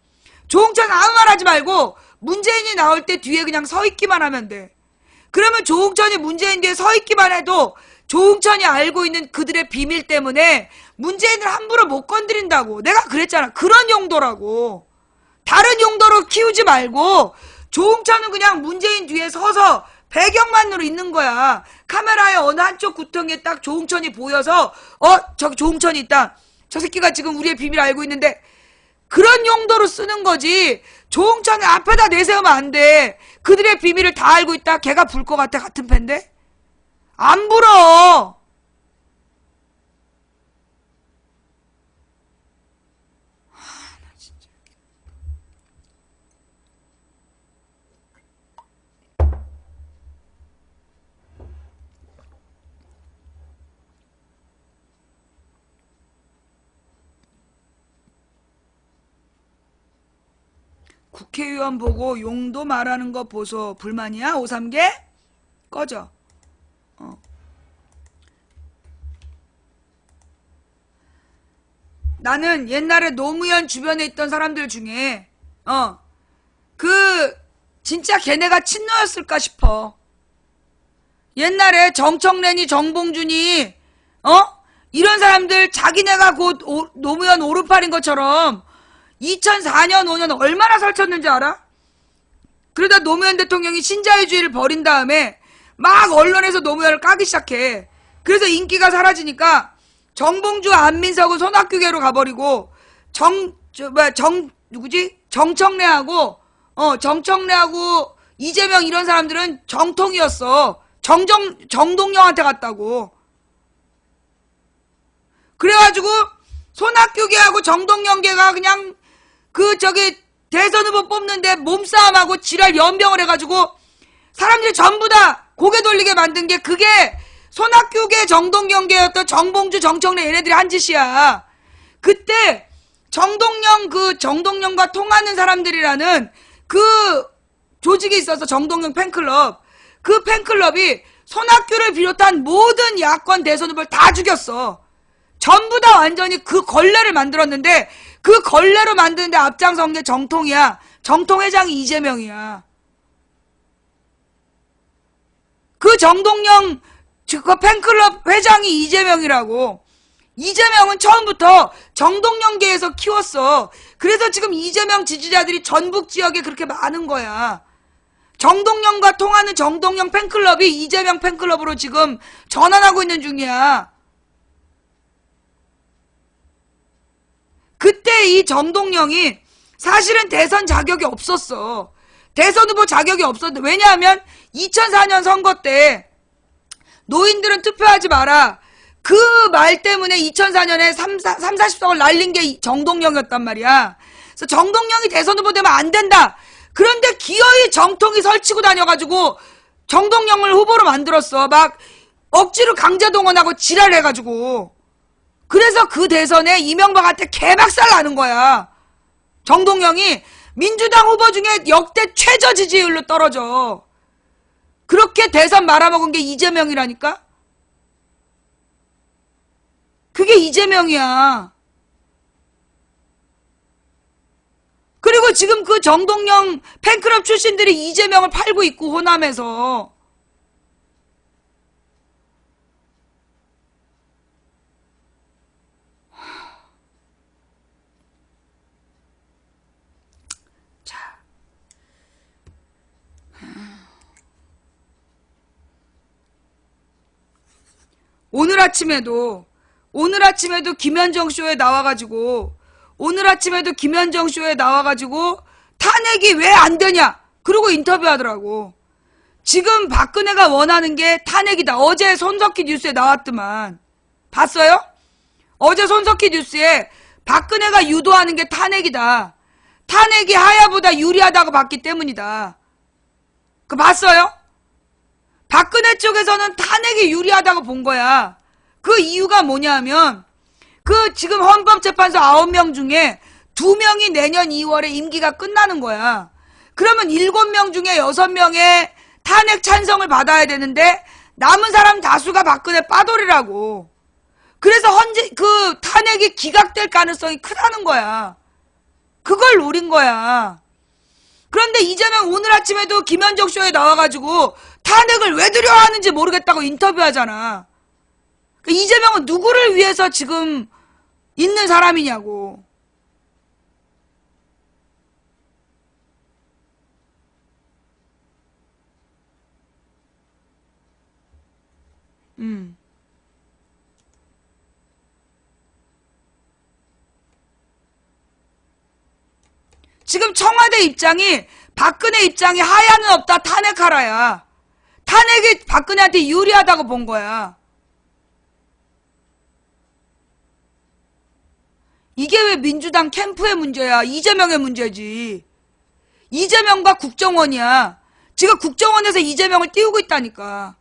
조응천 아무 말 하지 말고 문재인이 나올 때 뒤에 그냥 서 있기만 하면 돼. 그러면 조응천이 문재인 뒤에 서 있기만 해도 조응천이 알고 있는 그들의 비밀 때문에 문재인을 함부로 못 건드린다고. 내가 그랬잖아. 그런 용도라고. 다른 용도로 키우지 말고 조응천은 그냥 문재인 뒤에 서서 배경만으로 있는 거야. 카메라의 어느 한쪽 구덩이에 딱 조응천이 보여서 저기 조응천이 있다. 저 새끼가 지금 우리의 비밀 알고 있는데 그런 용도로 쓰는 거지. 조응천을 앞에다 내세우면 안 돼. 그들의 비밀을 다 알고 있다. 걔가 불 것 같아. 같은 팬데? 안 불어. 국회의원 보고 용도 말하는 거 보소. 불만이야? 5-3개? 꺼져. 나는 옛날에 노무현 주변에 있던 사람들 중에 진짜 걔네가 친노였을까 싶어. 옛날에 정청래니 정봉준이 이런 사람들 자기네가 곧 노무현 오른팔인 것처럼 2004년 5년 얼마나 설쳤는지 알아? 그러다 노무현 대통령이 신자유주의를 버린 다음에 막 언론에서 노무현을 까기 시작해. 그래서 인기가 사라지니까 정봉주 안민석은 손학규계로 가버리고 정청래하고 이재명 이런 사람들은 정통이었어. 정동영한테 갔다고. 그래가지고 손학규계하고 정동영계가 그냥 대선 후보 뽑는데 몸싸움하고 지랄 연병을 해가지고 사람들이 전부 다 고개 돌리게 만든 게 그게 손학규계 정동영계였던 정봉주 정청래 얘네들이 한 짓이야. 그때 정동영과 통하는 사람들이라는 그 조직이 있어서 정동영 팬클럽. 그 팬클럽이 손학규를 비롯한 모든 야권 대선 후보를 다 죽였어. 전부 다 완전히 그 걸레를 만들었는데 그 걸레로 만드는데 앞장선 게 정통이야. 정통 회장이 이재명이야. 그 정동영 그 팬클럽 회장이 이재명이라고. 이재명은 처음부터 정동영계에서 키웠어. 그래서 지금 이재명 지지자들이 전북 지역에 그렇게 많은 거야. 정동영과 통하는 정동영 팬클럽이 이재명 팬클럽으로 지금 전환하고 있는 중이야. 그때 이 정동영이 사실은 대선 자격이 없었어. 대선 후보 자격이 없었는데 왜냐하면 2004년 선거 때 노인들은 투표하지 마라. 그 말 때문에 2004년에 40석을 날린 게 정동영이었단 말이야. 그래서 정동영이 대선 후보 되면 안 된다. 그런데 기어이 정통이 설치고 다녀가지고 정동영을 후보로 만들었어. 막 억지로 강제 동원하고 지랄해가지고. 그래서 그 대선에 이명박한테 개박살 나는 거야. 정동영이 민주당 후보 중에 역대 최저 지지율로 떨어져. 그렇게 대선 말아먹은 게 이재명이라니까? 그게 이재명이야. 그리고 지금 그 정동영 팬클럽 출신들이 이재명을 팔고 있고 호남에서. 자. 오늘 아침에도 김현정 쇼에 나와가지고 탄핵이 왜 안 되냐? 그러고 인터뷰하더라고. 지금 박근혜가 원하는 게 탄핵이다. 어제 손석희 뉴스에 나왔더만. 봤어요? 어제 손석희 뉴스에 박근혜가 유도하는 게 탄핵이다. 탄핵이 하야보다 유리하다고 봤기 때문이다. 그거 봤어요? 박근혜 쪽에서는 탄핵이 유리하다고 본 거야. 그 이유가 뭐냐면 그 지금 헌법재판소 9명 중에 2명이 내년 2월에 임기가 끝나는 거야. 그러면 7명 중에 6명의 탄핵 찬성을 받아야 되는데 남은 사람 다수가 박근혜 빠돌이라고. 그래서 그 탄핵이 기각될 가능성이 크다는 거야. 그걸 노린 거야. 그런데 이재명 오늘 아침에도 김현정 쇼에 나와가지고 탄핵을 왜 두려워하는지 모르겠다고 인터뷰하잖아. 이재명은 누구를 위해서 지금 있는 사람이냐고. 지금 청와대 입장이 박근혜 입장이 하야는 없다. 탄핵하라야. 탄핵이 박근혜한테 유리하다고 본 거야. 이게 왜 민주당 캠프의 문제야. 이재명의 문제지. 이재명과 국정원이야. 지금 국정원에서 이재명을 띄우고 있다니까.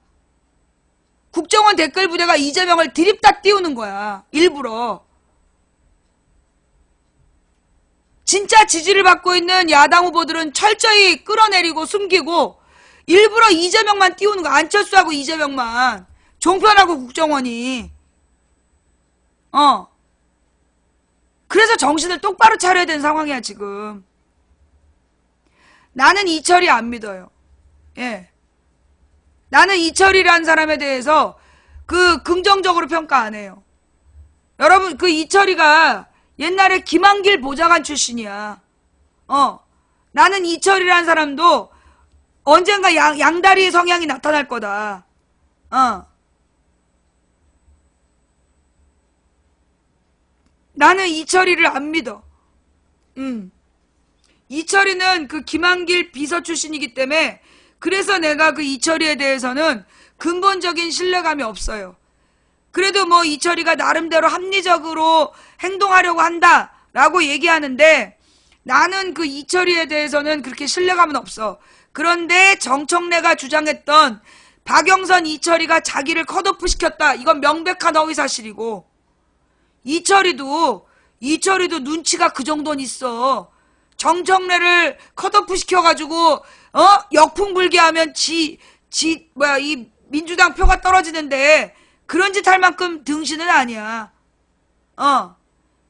국정원 댓글 부대가 이재명을 드립다 띄우는 거야. 일부러. 진짜 지지를 받고 있는 야당 후보들은 철저히 끌어내리고 숨기고 일부러 이재명만 띄우는 거. 안철수하고 이재명만. 종편하고 국정원이. 그래서 정신을 똑바로 차려야 되는 상황이야 지금. 나는 이철이 안 믿어요. 예. 나는 이철이라는 사람에 대해서 긍정적으로 평가 안 해요. 여러분 그 이철이가 옛날에 김한길 보좌관 출신이야. 나는 이철이라는 사람도 언젠가 양다리 성향이 나타날 거다. 나는 이철이를 안 믿어. 이철이는 그 김한길 비서 출신이기 때문에 그래서 내가 그 이철이에 대해서는 근본적인 신뢰감이 없어요. 그래도 뭐 이철이가 나름대로 합리적으로 행동하려고 한다라고 얘기하는데 나는 그 이철이에 대해서는 그렇게 신뢰감은 없어. 그런데 정청래가 주장했던 박영선 이철이가 자기를 컷오프 시켰다. 이건 명백한 허위사실이고, 이철이도 눈치가 그 정도는 있어. 정청래를 컷오프 시켜가지고 역풍불기하면 이 민주당 표가 떨어지는데 그런 짓 할 만큼 등신은 아니야.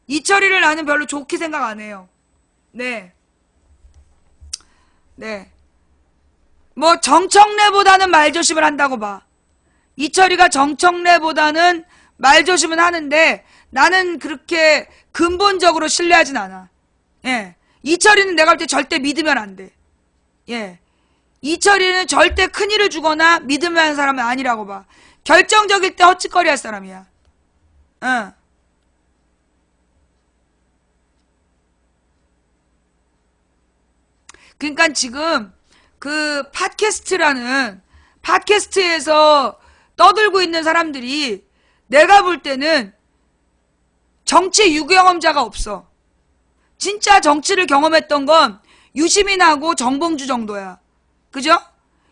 이철이를 나는 별로 좋게 생각 안 해요. 네. 뭐 정청래보다는 말조심을 한다고 봐. 이철이가 정청래보다는 말조심은 하는데 나는 그렇게 근본적으로 신뢰하진 않아. 예. 이철이는 내가 볼 때 절대 믿으면 안 돼. 예. 이철이는 절대 큰일을 주거나 믿으면 하는 사람은 아니라고 봐. 결정적일 때 헛짓거리 할 사람이야. 응. 그러니까 지금 그 팟캐스트에서 떠들고 있는 사람들이 내가 볼 때는 정치 유경험자가 없어. 진짜 정치를 경험했던 건 유시민하고 정봉주 정도야. 그죠?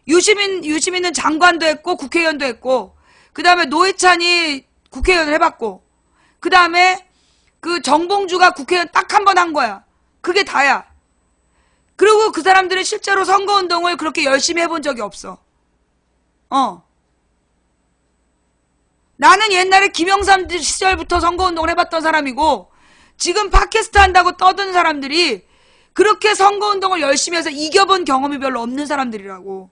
유시민은 장관도 했고 국회의원도 했고, 그 다음에 노회찬이 국회의원을 해봤고, 그 다음에 그 정봉주가 국회의원 딱 한 번 한 거야. 그게 다야. 그리고 그 사람들은 실제로 선거운동을 그렇게 열심히 해본 적이 없어. 나는 옛날에 김영삼 시절부터 선거운동을 해봤던 사람이고, 지금 팟캐스트 한다고 떠드는 사람들이 그렇게 선거운동을 열심히 해서 이겨본 경험이 별로 없는 사람들이라고.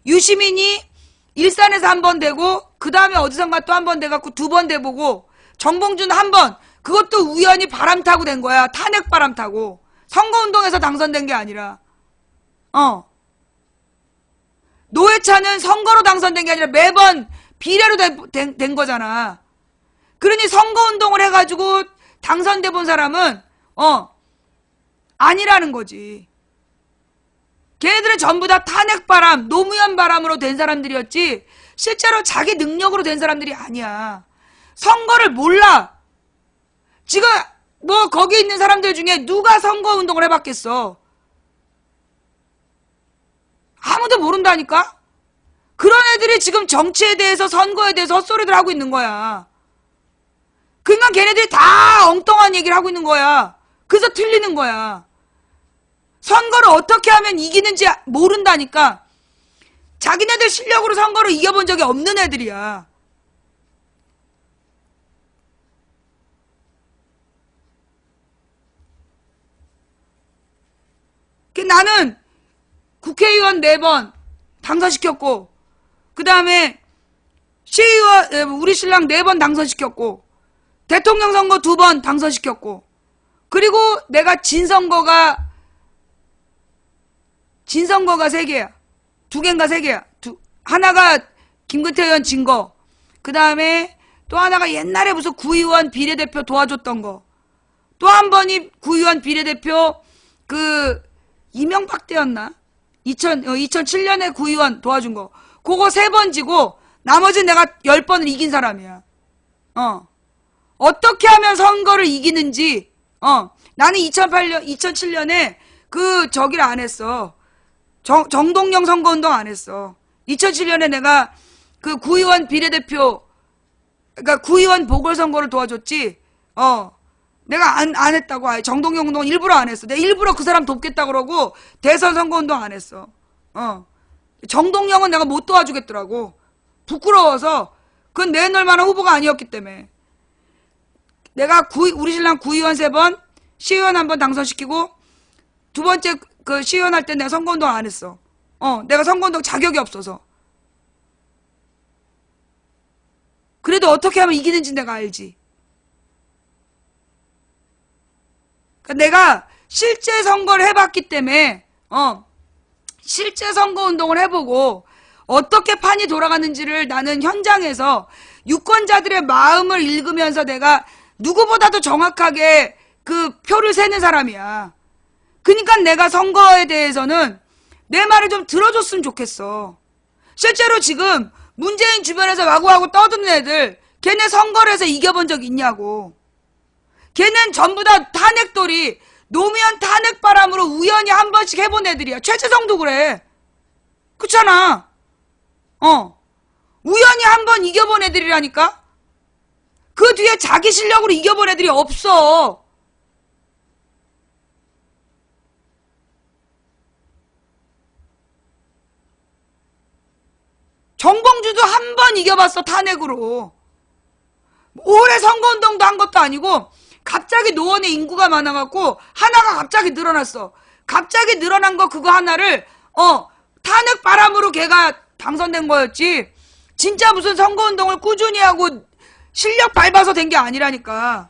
유시민이 일산에서 한 번 되고, 그 다음에 어디선가 또 한 번 돼갖고 2번 돼보고, 정봉주는 한 번, 그것도 우연히 바람 타고 된 거야. 탄핵 바람 타고. 선거운동에서 당선된 게 아니라. 노회찬은 선거로 당선된 게 아니라 매번 비례로 된 거잖아. 그러니 선거운동을 해가지고 당선돼 본 사람은 아니라는 거지. 걔네들은 전부 다 탄핵바람, 노무현 바람으로 된 사람들이었지 실제로 자기 능력으로 된 사람들이 아니야. 선거를 몰라. 지금 뭐 거기 있는 사람들 중에 누가 선거운동을 해봤겠어. 아무도 모른다니까. 그런 애들이 지금 정치에 대해서 선거에 대해서 헛소리들 하고 있는 거야. 그러니까 걔네들이 다 엉뚱한 얘기를 하고 있는 거야. 그래서 틀리는 거야. 선거를 어떻게 하면 이기는지 모른다니까. 자기네들 실력으로 선거를 이겨본 적이 없는 애들이야. 나는 국회의원 4번 당선시켰고, 그 다음에 시의원, 우리 신랑 4번 당선시켰고, 대통령 선거 2번 당선시켰고, 그리고 내가 진 선거가 3개야. 2개인가 3개야. 하나가 김근태 의원 진 거, 그 다음에 또 하나가 옛날에 무슨 구의원 비례대표 도와줬던 거, 또 한 번이 구의원 비례대표 이명박 때였나? 2007년에 구의원 도와준 거. 그거 3번 지고 나머지는 내가 10번을 이긴 사람이야. 어떻게 하면 선거를 이기는지, 나는 2007년에 저기를 안 했어. 정동영 선거운동 안 했어. 2007년에 내가 구의원 비례대표, 그러니까 구의원 보궐선거를 도와줬지, 내가 안 했다고. 아예 정동영 운동 일부러 안 했어. 내가 일부러 그 사람 돕겠다 그러고 대선 선거운동 안 했어. 정동영은 내가 못 도와주겠더라고. 부끄러워서. 그건 내놓을 만한 후보가 아니었기 때문에. 내가 우리 신랑 구의원 3번, 시의원 1번 당선시키고, 2번째 시의원 할 때 내가 선거운동 안 했어. 내가 선거운동 자격이 없어서. 그래도 어떻게 하면 이기는지 내가 알지. 내가 실제 선거를 해봤기 때문에 실제 선거운동을 해보고 어떻게 판이 돌아가는지를 나는 현장에서 유권자들의 마음을 읽으면서 내가 누구보다도 정확하게 그 표를 세는 사람이야. 그러니까 내가 선거에 대해서는 내 말을 좀 들어줬으면 좋겠어. 실제로 지금 문재인 주변에서 와구와구 떠드는 애들, 걔네 선거를 해서 이겨본 적 있냐고. 걔는 전부 다 탄핵돌이, 노무현 탄핵 바람으로 우연히 한 번씩 해본 애들이야. 최재성도 그래. 그렇잖아. 우연히 한 번 이겨본 애들이라니까? 그 뒤에 자기 실력으로 이겨본 애들이 없어. 정봉주도 한 번 이겨봤어, 탄핵으로. 오래 선거운동도 한 것도 아니고 갑자기 노원에 인구가 많아갖고 하나가 갑자기 늘어났어. 갑자기 늘어난 거 그거 하나를 탄핵 바람으로 걔가 당선된 거였지. 진짜 무슨 선거운동을 꾸준히 하고 실력 밟아서 된 게 아니라니까.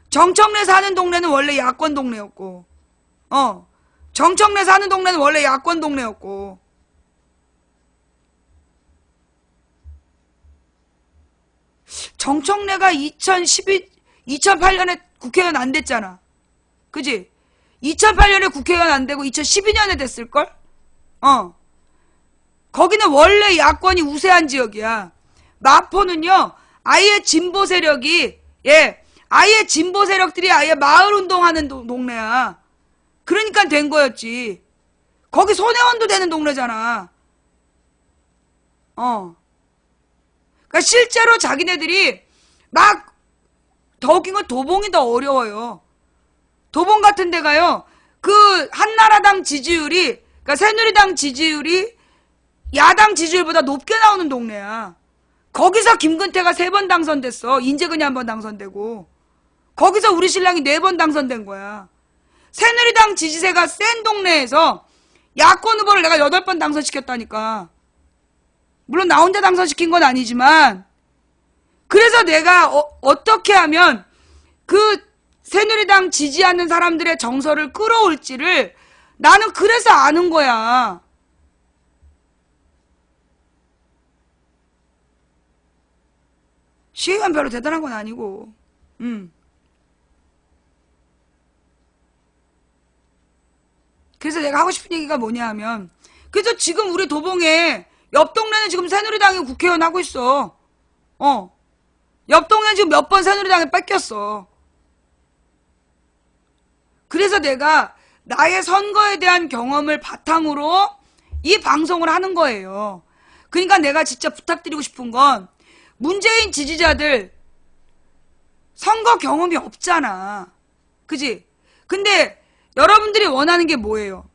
정청래 사는 동네는 원래 야권 동네였고, 정청래 사는 동네는 원래 야권 동네였고. 정청래가 2008년에 국회의원 안 됐잖아. 그지? 2008년에 국회의원 안 되고 2012년에 됐을걸? 거기는 원래 야권이 우세한 지역이야. 마포는요, 아예 진보 세력이, 아예 진보 세력들이 아예 마을 운동하는 동네야. 그러니까 된 거였지. 거기 손혜원도 되는 동네잖아. 그러니까 실제로 자기네들이 막 더 웃긴 건 도봉이 더 어려워요. 도봉 같은 데가요, 그 한나라당 지지율이, 그러니까 새누리당 지지율이 야당 지지율보다 높게 나오는 동네야. 거기서 김근태가 3번 당선됐어. 인재근이 1번 당선되고. 거기서 우리 신랑이 4번 당선된 거야. 새누리당 지지세가 센 동네에서 야권 후보를 내가 8번 당선시켰다니까. 물론 나 혼자 당선시킨 건 아니지만, 그래서 내가 어떻게 하면 그 새누리당 지지하는 사람들의 정서를 끌어올지를 나는 그래서 아는 거야. 시의원 별로 대단한 건 아니고. 그래서 내가 하고 싶은 얘기가 뭐냐 하면, 그래서 지금 우리 도봉에 옆 동네는 지금 새누리당이 국회의원 하고 있어. 옆 동네는 지금 몇 번 새누리당에 뺏겼어. 그래서 내가 나의 선거에 대한 경험을 바탕으로 이 방송을 하는 거예요. 그러니까 내가 진짜 부탁드리고 싶은 건, 문재인 지지자들 선거 경험이 없잖아. 그지? 근데 여러분들이 원하는 게 뭐예요?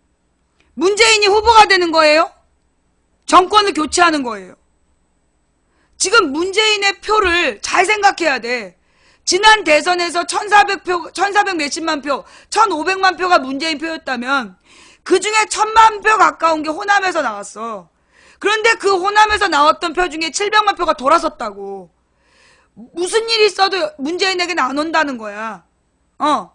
문재인이 후보가 되는 거예요? 정권을 교체하는 거예요? 지금 문재인의 표를 잘 생각해야 돼. 지난 대선에서 1400표, 1400 몇십만 표, 1500만 표가 문재인 표였다면 그 중에 1000만 표 가까운 게 호남에서 나왔어. 그런데 그 호남에서 나왔던 표 중에 700만 표가 돌아섰다고. 무슨 일이 있어도 문재인에게는 안 온다는 거야.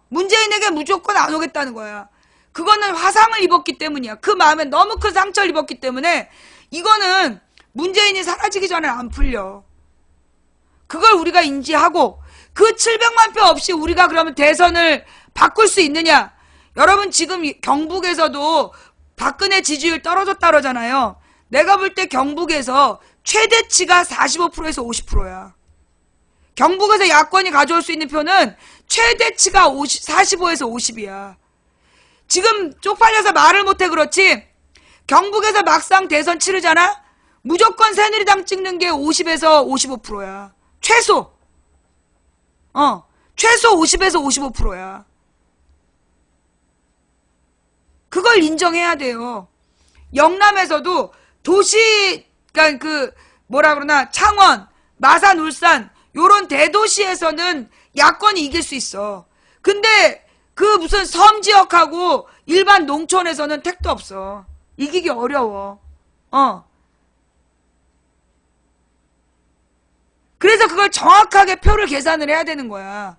문재인에게 무조건 안 오겠다는 거야. 그거는 화상을 입었기 때문이야. 그 마음에 너무 큰 상처를 입었기 때문에 이거는 문재인이 사라지기 전에 안 풀려. 그걸 우리가 인지하고 그 700만 표 없이 우리가 그러면 대선을 바꿀 수 있느냐? 여러분 지금 경북에서도 박근혜 지지율 떨어졌다 그러잖아요. 내가 볼 때 경북에서 최대치가 45%에서 50%야. 경북에서 야권이 가져올 수 있는 표는 최대치가 45에서 50이야. 지금 쪽팔려서 말을 못해 그렇지, 경북에서 막상 대선 치르잖아? 무조건 새누리당 찍는 게 50에서 55%야. 최소. 최소 50에서 55%야. 그걸 인정해야 돼요. 영남에서도 도시, 그러니까 그 뭐라 그러나 창원, 마산, 울산 요런 대도시에서는 야권이 이길 수 있어. 근데 그 무슨 섬 지역하고 일반 농촌에서는 택도 없어. 이기기 어려워. 그래서 그걸 정확하게 표를 계산을 해야 되는 거야.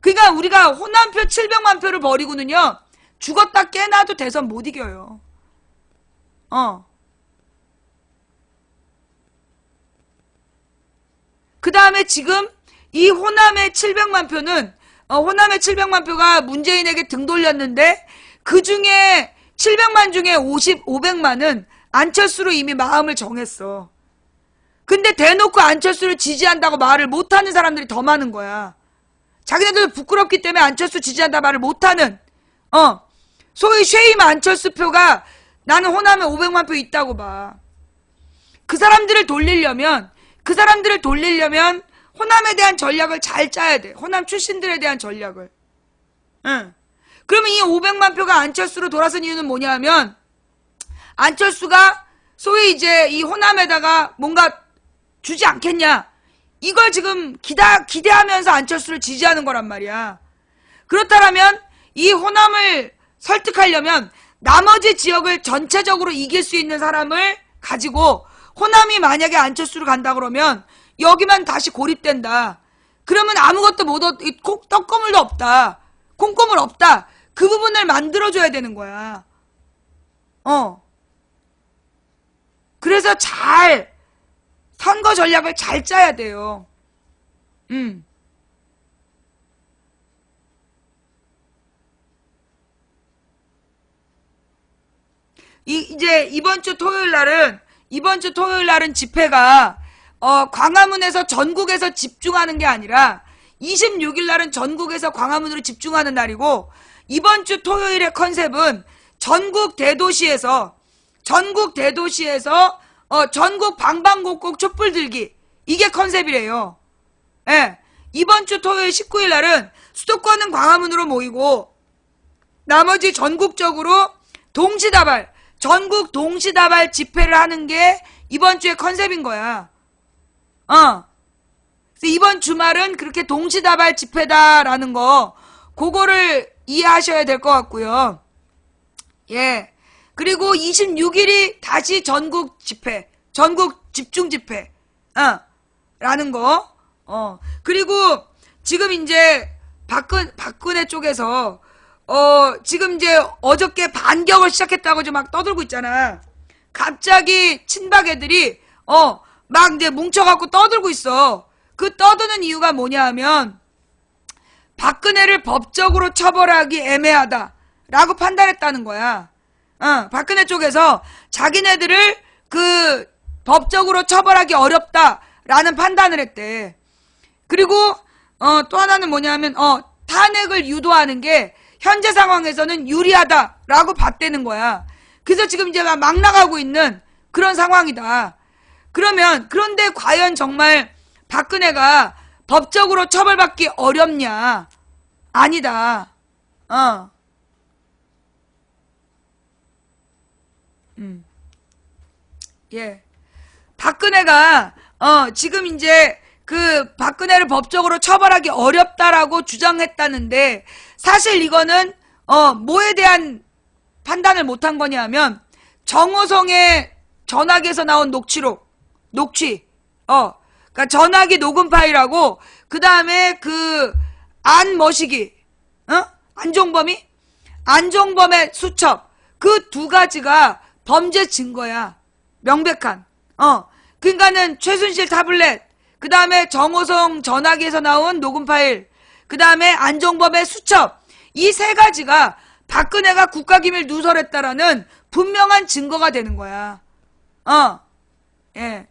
그러니까 우리가 호남표 700만 표를 버리고는요, 죽었다 깨나도 대선 못 이겨요. 그 다음에 지금 이 호남의 700만 표는, 호남의 700만 표가 문재인에게 등 돌렸는데, 그 중에 700만 중에 500만은 안철수로 이미 마음을 정했어. 근데 대놓고 안철수를 지지한다고 말을 못하는 사람들이 더 많은 거야. 자기네들 부끄럽기 때문에 안철수 지지한다 말을 못하는, 소위 쉐임 안철수 표가 나는 호남에 500만 표 있다고 봐. 그 사람들을 돌리려면 호남에 대한 전략을 잘 짜야 돼. 호남 출신들에 대한 전략을. 응. 그러면 이 500만 표가 안철수로 돌아선 이유는 뭐냐 하면, 안철수가 소위 이제 이 호남에다가 뭔가 주지 않겠냐. 이걸 지금 기대하면서 안철수를 지지하는 거란 말이야. 그렇다면 이 호남을 설득하려면 나머지 지역을 전체적으로 이길 수 있는 사람을 가지고 호남이 만약에 안철수를 간다 그러면 여기만 다시 고립된다. 그러면 아무것도 떡고물도 없다. 콩고물 없다. 그 부분을 만들어줘야 되는 거야. 그래서 선거 전략을 잘 짜야 돼요. 이제 이번 주 토요일 날은 집회가, 광화문에서 전국에서 집중하는 게 아니라 26일 날은 전국에서 광화문으로 집중하는 날이고, 이번 주 토요일의 컨셉은 전국 대도시에서 전국 방방곡곡 촛불 들기. 이게 컨셉이래요. 예. 이번 주 토요일 19일 날은 수도권은 광화문으로 모이고, 나머지 전국적으로 전국 동시다발 집회를 하는 게 이번 주의 컨셉인 거야. 그래서 이번 주말은 그렇게 동시다발 집회다라는 거, 그거를 이해하셔야 될 것 같고요. 예. 그리고 26일이 다시 전국 집중 집회, 라는 거. 그리고 지금 이제 박근혜 쪽에서, 지금 이제 어저께 반격을 시작했다고 좀 막 떠들고 있잖아. 갑자기 친박 애들이, 막 이제 뭉쳐갖고 떠들고 있어. 그 떠드는 이유가 뭐냐 하면, 박근혜를 법적으로 처벌하기 애매하다라고 판단했다는 거야. 박근혜 쪽에서 자기네들을 법적으로 처벌하기 어렵다라는 판단을 했대. 그리고, 또 하나는 뭐냐면, 탄핵을 유도하는 게 현재 상황에서는 유리하다라고 봤다는 거야. 그래서 지금 이제 막 나가고 있는 그런 상황이다. 그런데 과연 정말 박근혜가 법적으로 처벌받기 어렵냐? 아니다. 예. 박근혜가, 지금 이제 박근혜를 법적으로 처벌하기 어렵다라고 주장했다는데, 사실 이거는, 뭐에 대한 판단을 못한 거냐면, 정호성의 전화기에서 나온 녹취, 그러니까 전화기 녹음 파일하고, 그 다음에 안머시기, 안종범의 수첩, 그 두 가지가 범죄 증거야. 명백한. 그러니까는 최순실 타블렛, 그 다음에 정호성 전화기에서 나온 녹음 파일, 그 다음에 안종범의 수첩, 이 세 가지가 박근혜가 국가기밀 누설했다라는 분명한 증거가 되는 거야. 예.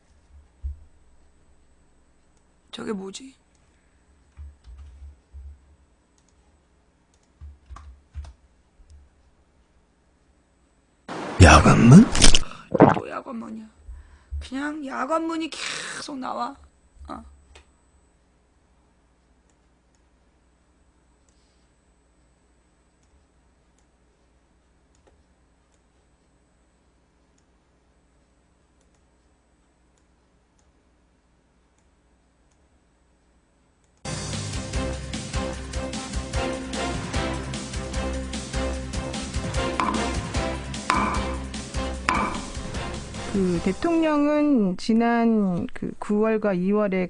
저게 뭐지? 야간문? 또 야간문이야. 그냥 야간문이 계속 나와. 대통령은 지난 9월과 2월에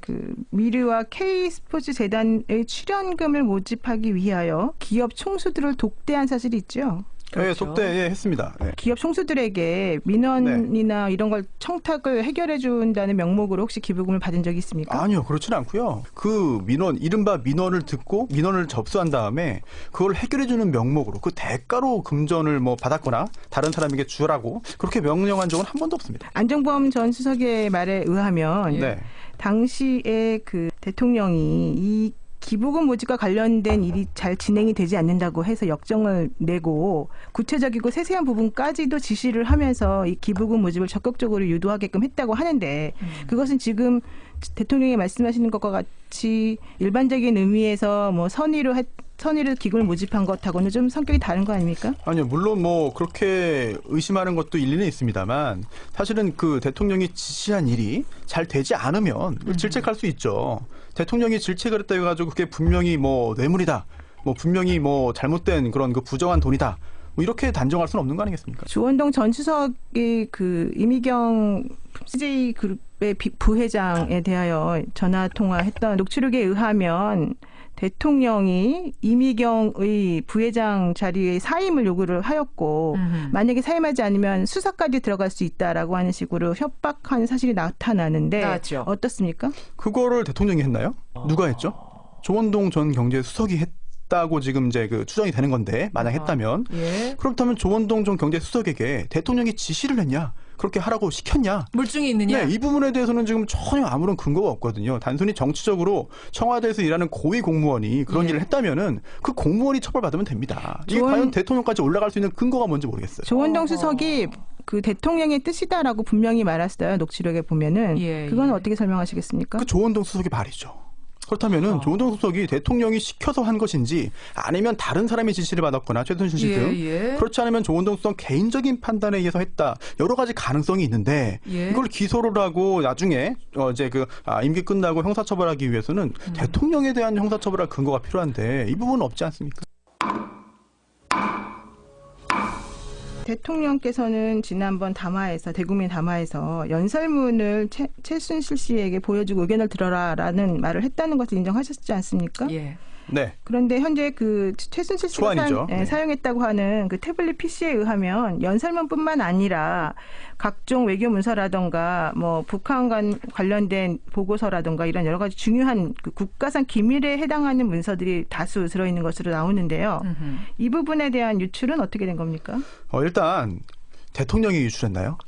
미르와 K스포츠 재단의 출연금을 모집하기 위하여 기업 총수들을 독대한 사실이 있죠. 네, 속대했습니다. 네. 기업 총수들에게 민원이나 이런 걸 청탁을 해결해 준다는 명목으로 혹시 기부금을 받은 적이 있습니까? 아니요, 그렇지는 않고요. 그 민원, 이른바 민원을 듣고 민원을 접수한 다음에 그걸 해결해주는 명목으로 그 대가로 금전을 뭐 받았거나 다른 사람에게 주라고 그렇게 명령한 적은 한 번도 없습니다. 안종범 전 수석의 말에 의하면 네. 당시에 그 대통령이 이 기부금 모집과 관련된 일이 잘 진행이 되지 않는다고 해서 역정을 내고 구체적이고 세세한 부분까지도 지시를 하면서 이 기부금 모집을 적극적으로 유도하게끔 했다고 하는데 그것은 지금 대통령이 말씀하시는 것과 같이 일반적인 의미에서 뭐 선의로 기금을 모집한 것하고는 좀 성격이 다른 거 아닙니까? 아니요, 물론 뭐 그렇게 의심하는 것도 일리는 있습니다만 사실은 그 대통령이 지시한 일이 잘 되지 않으면 질책할 수 있죠. 대통령이 질책을 했다 해가지고 그게 분명히 뭐 뇌물이다, 뭐 분명히 뭐 잘못된 그런 그 부정한 돈이다. 뭐 이렇게 단정할 수는 없는 거 아니겠습니까? 조원동 전 수석이 그 이미경 CJ 그룹의 부회장에 대하여 전화 통화했던 녹취록에 의하면 대통령이 이미경의 부회장 자리에 사임을 요구를 하였고 만약에 사임하지 않으면 수사까지 들어갈 수 있다라고 하는 식으로 협박한 사실이 나타나는데 나왔죠. 어떻습니까? 그거를 대통령이 했나요? 누가 했죠? 조원동 전 경제수석이 했다고 지금 이제 그 추정이 되는 건데 만약 했다면 예. 그렇다면 조원동 전 경제수석에게 대통령이 지시를 했냐? 그렇게 하라고 시켰냐? 물증이 있느냐? 네, 이 부분에 대해서는 지금 전혀 아무런 근거가 없거든요. 단순히 정치적으로 청와대에서 일하는 고위 공무원이 그런 예. 일을 했다면은 그 공무원이 처벌받으면 됩니다. 이게 조원- 과연 대통령까지 올라갈 수 있는 근거가 뭔지 모르겠어요. 조원동 수석이 그 대통령의 뜻이다라고 분명히 말했어요. 녹취록에 보면은 예, 그건 예. 어떻게 설명하시겠습니까? 그 조원동 수석의 말이죠. 그렇다면은 조원동 수석이 대통령이 시켜서 한 것인지 아니면 다른 사람의 지시를 받았거나 최순실 씨 등 예. 그렇지 않으면 조원동 수석 개인적인 판단에 의해서 했다. 여러 가지 가능성이 있는데 예. 이걸 기소를 하고 나중에 이제 그 임기 끝나고 형사처벌하기 위해서는 대통령에 대한 형사처벌할 근거가 필요한데 이 부분은 없지 않습니까? 대통령께서는 지난번 담화에서 대국민 담화에서 연설문을 최순실 씨에게 보여주고 의견을 들어라라는 말을 했다는 것을 인정하셨지 않습니까? 예. 네. 그런데 현재 그 최순실 씨가 초안이죠. 네. 사용했다고 하는 그 태블릿 PC에 의하면 연설문뿐만 아니라 각종 외교 문서라든가 뭐 북한 관련된 보고서라든가 이런 여러 가지 중요한 그 국가상 기밀에 해당하는 문서들이 다수 들어있는 것으로 나오는데요. 이 부분에 대한 유출은 어떻게 된 겁니까? 일단 대통령이 유출했나요?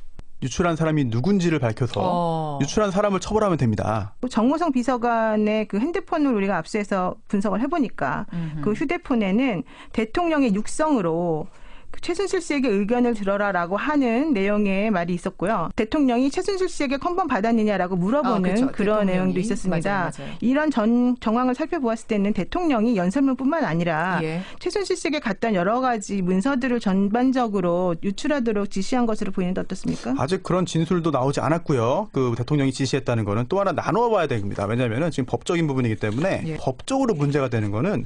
유출한 사람이 누군지를 밝혀서 유출한 사람을 처벌하면 됩니다. 정무성 비서관의 그 핸드폰을 우리가 압수해서 분석을 해보니까 그 휴대폰에는 대통령의 육성으로 그 최순실 씨에게 의견을 들어라라고 하는 내용의 말이 있었고요. 대통령이 최순실 씨에게 컨펌 받았느냐라고 물어보는 그렇죠. 그런 대통령이. 내용도 있었습니다. 맞아요. 이런 정황을 살펴보았을 때는 대통령이 연설문뿐만 아니라 예. 최순실 씨에게 갔던 여러 가지 문서들을 전반적으로 유출하도록 지시한 것으로 보이는데 어떻습니까? 아직 그런 진술도 나오지 않았고요. 그 대통령이 지시했다는 거는 또 하나 나눠봐야 됩니다. 왜냐하면 지금 법적인 부분이기 때문에 예. 법적으로 문제가 되는 거는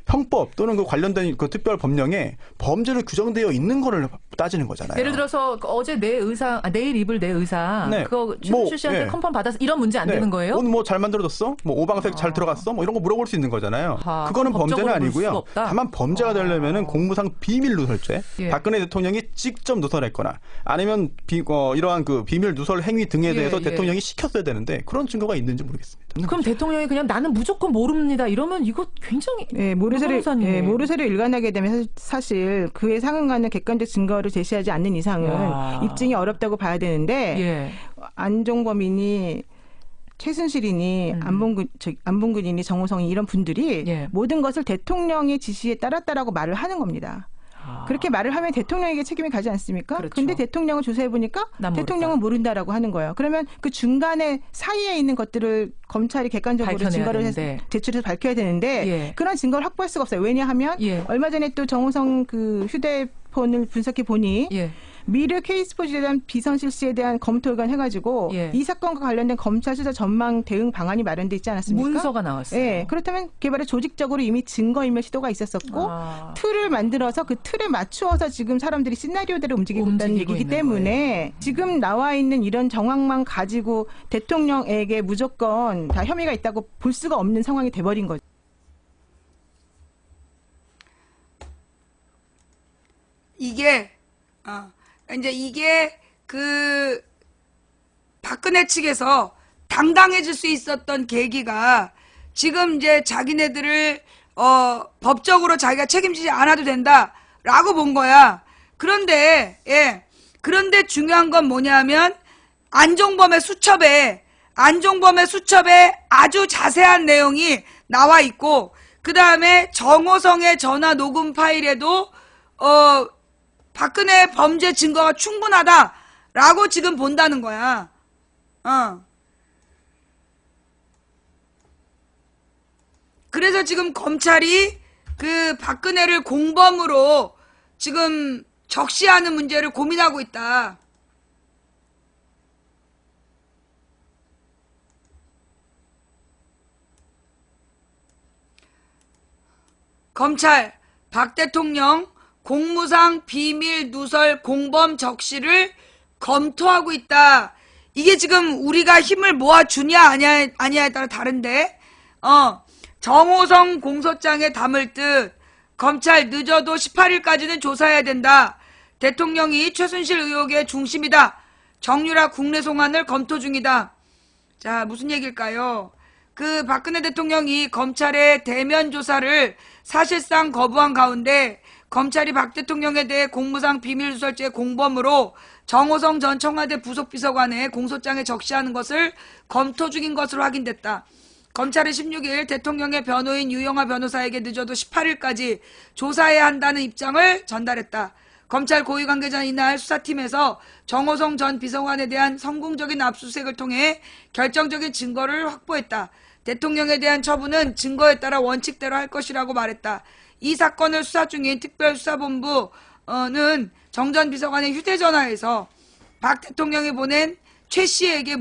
형법 또는 그 관련된 그 특별 법령에 범죄로 규정되어 있는 거를 따지는 거잖아요. 예를 들어서 어제 내 의상, 내일 입을 내 의상, 네. 그거 최순실 씨한테 예. 컨펌 받아서 이런 문제 안 되는 거예요? 옷 뭐 잘 만들어졌어? 뭐 오방색 잘 들어갔어? 뭐 이런 거 물어볼 수 있는 거잖아요. 그건 그거는 범죄는 법적으로 볼 수가 아니고요. 없다? 다만 범죄가 되려면은 공무상 비밀 누설죄, 예. 박근혜 대통령이 직접 누설했거나 아니면 이러한 그 비밀 누설 행위 등에 예, 대해서 예. 대통령이 시켰어야 되는데 그런 증거가 있는지 모르겠습니다. 그럼 대통령이 그냥 나는 무조건 모릅니다. 이러면 이거 굉장히 모르쇠를 일관하게 되면 사실 그에 상응하는 객관적 증거를 제시하지 않는 이상은 야. 입증이 어렵다고 봐야 되는데 예. 안종범이니 최순실이니 안봉근이니 정호성이 이런 분들이 예. 모든 것을 대통령의 지시에 따랐다라고 말을 하는 겁니다. 그렇게 말을 하면 대통령에게 책임이 가지 않습니까? 그렇죠. 그런데 대통령을 조사해 보니까 난 모른다. 대통령은 모른다라고 하는 거예요. 그러면 그 중간에 사이에 있는 것들을 검찰이 객관적으로 밝혀내야 증거를 되는데. 제출해서 밝혀야 되는데 예. 그런 증거를 확보할 수가 없어요. 왜냐하면 예. 얼마 전에 또 정호성 그 휴대폰을 분석해 보니 예. 미르 K스포츠에 대한 비선 실시에 대한 검토 의견 해가지고 예. 이 사건과 관련된 검찰 수사 전망 대응 방안이 마련돼 있지 않았습니까? 문서가 나왔어요. 예. 그렇다면 개발에 조직적으로 이미 증거인멸 시도가 있었었고 틀을 만들어서 그 틀에 맞추어서 지금 사람들이 시나리오대로 움직이고 있다는 얘기이기 있는 때문에 지금 나와 있는 이런 정황만 가지고 대통령에게 무조건 다 혐의가 있다고 볼 수가 없는 상황이 돼버린 거죠. 이게 이제 이게 그 박근혜 측에서 당당해질 수 있었던 계기가 지금 이제 자기네들을 법적으로 자기가 책임지지 않아도 된다라고 본 거야. 그런데 그런데 중요한 건 뭐냐면 안종범의 수첩에 아주 자세한 내용이 나와 있고, 그 다음에 정호성의 전화 녹음 파일에도 박근혜 범죄 증거가 충분하다라고 지금 본다는 거야. 그래서 지금 검찰이 그 박근혜를 공범으로 지금 적시하는 문제를 고민하고 있다. 검찰 박 대통령 공무상 비밀 누설 공범 적시를 검토하고 있다. 이게 지금 우리가 힘을 모아주냐 아니냐에 따라 다른데, 정호성 공소장에 담을 듯 검찰 늦어도 18일까지는 조사해야 된다. 대통령이 최순실 의혹의 중심이다. 정유라 국내 송환을 검토 중이다. 자, 무슨 얘기일까요? 그 박근혜 대통령이 검찰의 대면 조사를 사실상 거부한 가운데 검찰이 박 대통령에 대해 공무상 비밀누설죄 공범으로 정호성 전 청와대 부속비서관의 공소장에 적시하는 것을 검토 중인 것으로 확인됐다. 검찰은 16일 대통령의 변호인 유영하 변호사에게 늦어도 18일까지 조사해야 한다는 입장을 전달했다. 검찰 고위 관계자는 이날 수사팀에서 정호성 전 비서관에 대한 성공적인 압수수색을 통해 결정적인 증거를 확보했다. 대통령에 대한 처분은 증거에 따라 원칙대로 할 것이라고 말했다. 이 사건을 수사 중인 특별수사본부는 정 전 비서관의 휴대전화에서 박 대통령이 보낸 최 씨에게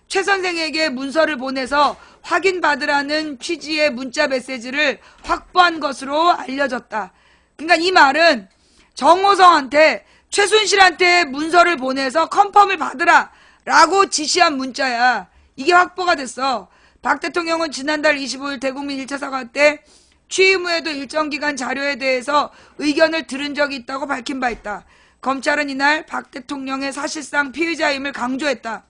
최 선생에게 문서를 보내서 확인받으라는 취지의 문자 메시지를 확보한 것으로 알려졌다. 그러니까 이 말은 정호성한테 최순실한테 문서를 보내서 컨펌을 받으라 라고 지시한 문자야. 이게 확보가 됐어. 박 대통령은 지난달 25일 대국민 1차 사과 때 취임 후에도 일정 기간 자료에 대해서 의견을 들은 적이 있다고 밝힌 바 있다. 검찰은 이날 박 대통령의 사실상 피의자임을 강조했다.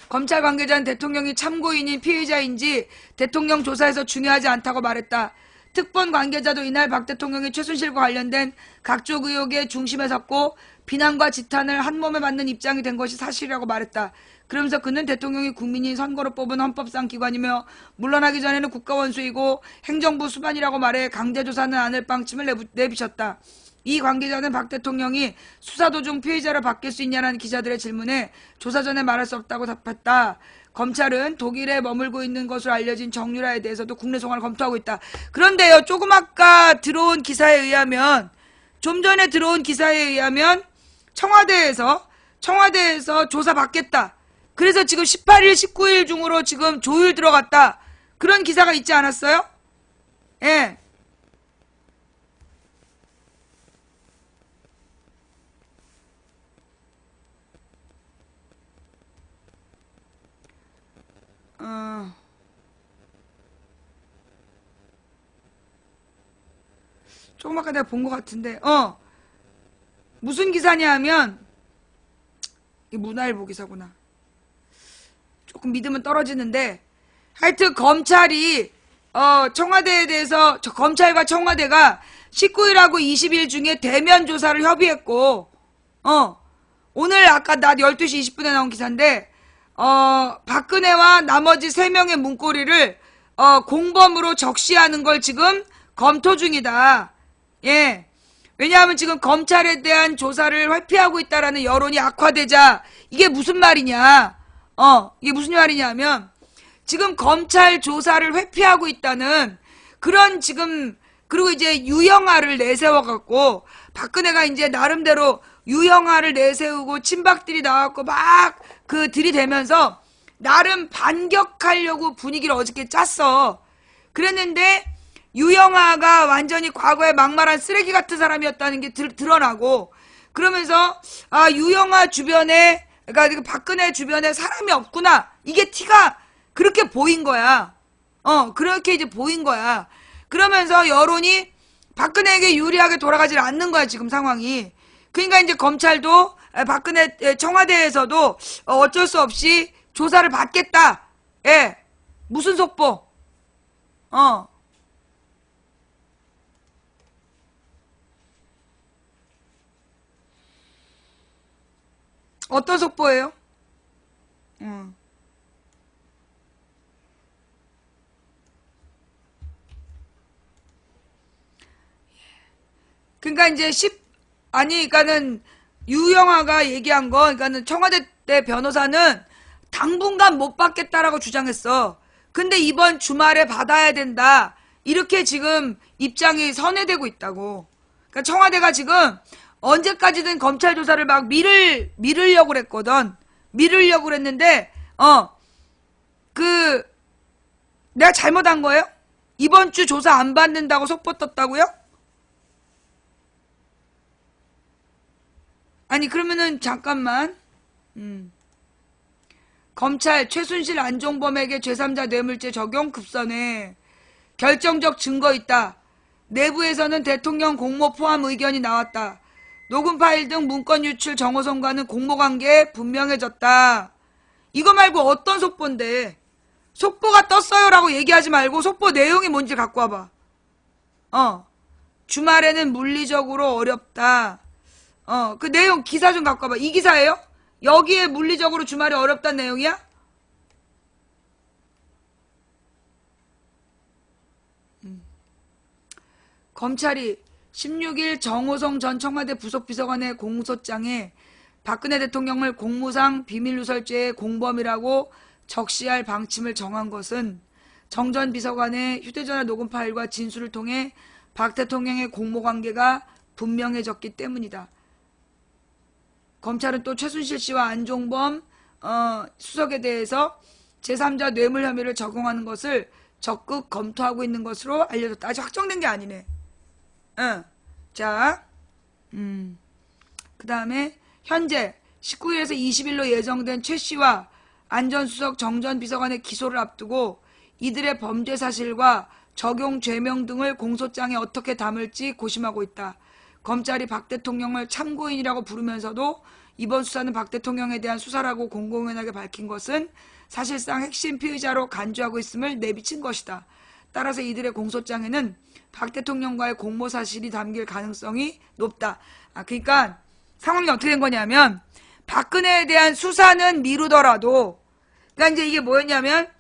검찰 관계자는 대통령이 참고인인 피의자인지 대통령 조사에서 중요하지 않다고 말했다. 특본 관계자도 이날 박 대통령이 최순실과 관련된 각종 의혹의 중심에 섰고 비난과 지탄을 한몸에 맞는 입장이 된 것이 사실이라고 말했다. 그러면서 그는 대통령이 국민이 선거로 뽑은 헌법상 기관이며 물러나기 전에는 국가원수이고 행정부 수반이라고 말해 강제조사는 않을 방침을 내비쳤다. 이 관계자는 박 대통령이 수사 도중 피의자로 바뀔 수 있냐는 기자들의 질문에 조사 전에 말할 수 없다고 답했다. 검찰은 독일에 머물고 있는 것으로 알려진 정유라에 대해서도 국내 송환을 검토하고 있다. 그런데요, 조금 아까 들어온 기사에 의하면, 좀 전에 들어온 기사에 의하면 청와대에서 조사 받겠다. 그래서 지금 18일, 19일 중으로 지금 조율 들어갔다. 그런 기사가 있지 않았어요? 예. 조금 아까 내가 본 것 같은데, 무슨 기사냐 하면, 이 문화일보 기사구나. 조금 믿으면 떨어지는데, 하여튼 검찰이, 청와대에 대해서, 검찰과 청와대가 19일하고 20일 중에 대면 조사를 협의했고, 오늘 아까 낮 12시 20분에 나온 기사인데, 박근혜와 나머지 3명의 문고리를, 공범으로 적시하는 걸 지금 검토 중이다. 예. 왜냐하면 지금 검찰에 대한 조사를 회피하고 있다라는 여론이 악화되자, 이게 무슨 말이냐. 이게 무슨 말이냐 하면, 지금 검찰 조사를 회피하고 있다는 그런 지금, 그리고 이제 유영아를 내세워갖고, 박근혜가 이제 나름대로 유영아를 내세우고 친박들이 나와갖고 막 들이대면서 나름 반격하려고 분위기를 어저께 짰어. 그랬는데, 유영아가 완전히 과거에 막말한 쓰레기 같은 사람이었다는 게 드러나고, 그러면서 유영아 주변에, 그러니까 박근혜 주변에 사람이 없구나, 이게 티가 그렇게 보인 거야. 그렇게 이제 보인 거야. 그러면서 여론이 박근혜에게 유리하게 돌아가지 않는 거야, 지금 상황이. 그러니까 이제 검찰도 박근혜 청와대에서도 어쩔 수 없이 조사를 받겠다. 예. 무슨 속보? 어떤 속보예요? 그러니까 이제 그러니까는 유영아가 얘기한 거, 그러니까는 청와대 때 변호사는 당분간 못 받겠다라고 주장했어. 근데 이번 주말에 받아야 된다. 이렇게 지금 입장이 선회되고 있다고. 그러니까 청와대가 지금 언제까지든 검찰 조사를 막 미루려고 그랬거든. 미루려고 그랬는데, 내가 잘못한 거예요? 이번 주 조사 안 받는다고 속보 떴다고요? 아니, 그러면은, 잠깐만. 검찰 최순실 안종범에게 제3자 뇌물죄 적용 급선회. 결정적 증거 있다. 내부에서는 대통령 공모 포함 의견이 나왔다. 녹음 파일 등 문건 유출 정호성과는 공모관계 분명해졌다. 이거 말고 어떤 속보인데? 속보가 떴어요라고 얘기하지 말고 속보 내용이 뭔지 갖고 와봐. 주말에는 물리적으로 어렵다. 그 내용 기사 좀 갖고 와봐. 이 기사예요? 여기에 물리적으로 주말에 어렵다는 내용이야? 검찰이 16일 정호성 전 청와대 부속비서관의 공소장에 박근혜 대통령을 공무상 비밀누설죄의 공범이라고 적시할 방침을 정한 것은 정 전 비서관의 휴대전화 녹음 파일과 진술을 통해 박 대통령의 공모관계가 분명해졌기 때문이다. 검찰은 또 최순실 씨와 안종범 수석에 대해서 제3자 뇌물 혐의를 적용하는 것을 적극 검토하고 있는 것으로 알려졌다. 아직 확정된 게 아니네. 자, 그 다음에 현재 19일에서 20일로 예정된 최 씨와 안 전 수석 정 전 비서관의 기소를 앞두고 이들의 범죄 사실과 적용 죄명 등을 공소장에 어떻게 담을지 고심하고 있다. 검찰이 박 대통령을 참고인이라고 부르면서도 이번 수사는 박 대통령에 대한 수사라고 공공연하게 밝힌 것은 사실상 핵심 피의자로 간주하고 있음을 내비친 것이다. 따라서 이들의 공소장에는 박 대통령과의 공모 사실이 담길 가능성이 높다. 그러니까 상황이 어떻게 된 거냐면 박근혜에 대한 수사는 미루더라도, 그러니까 이제 이게 뭐였냐면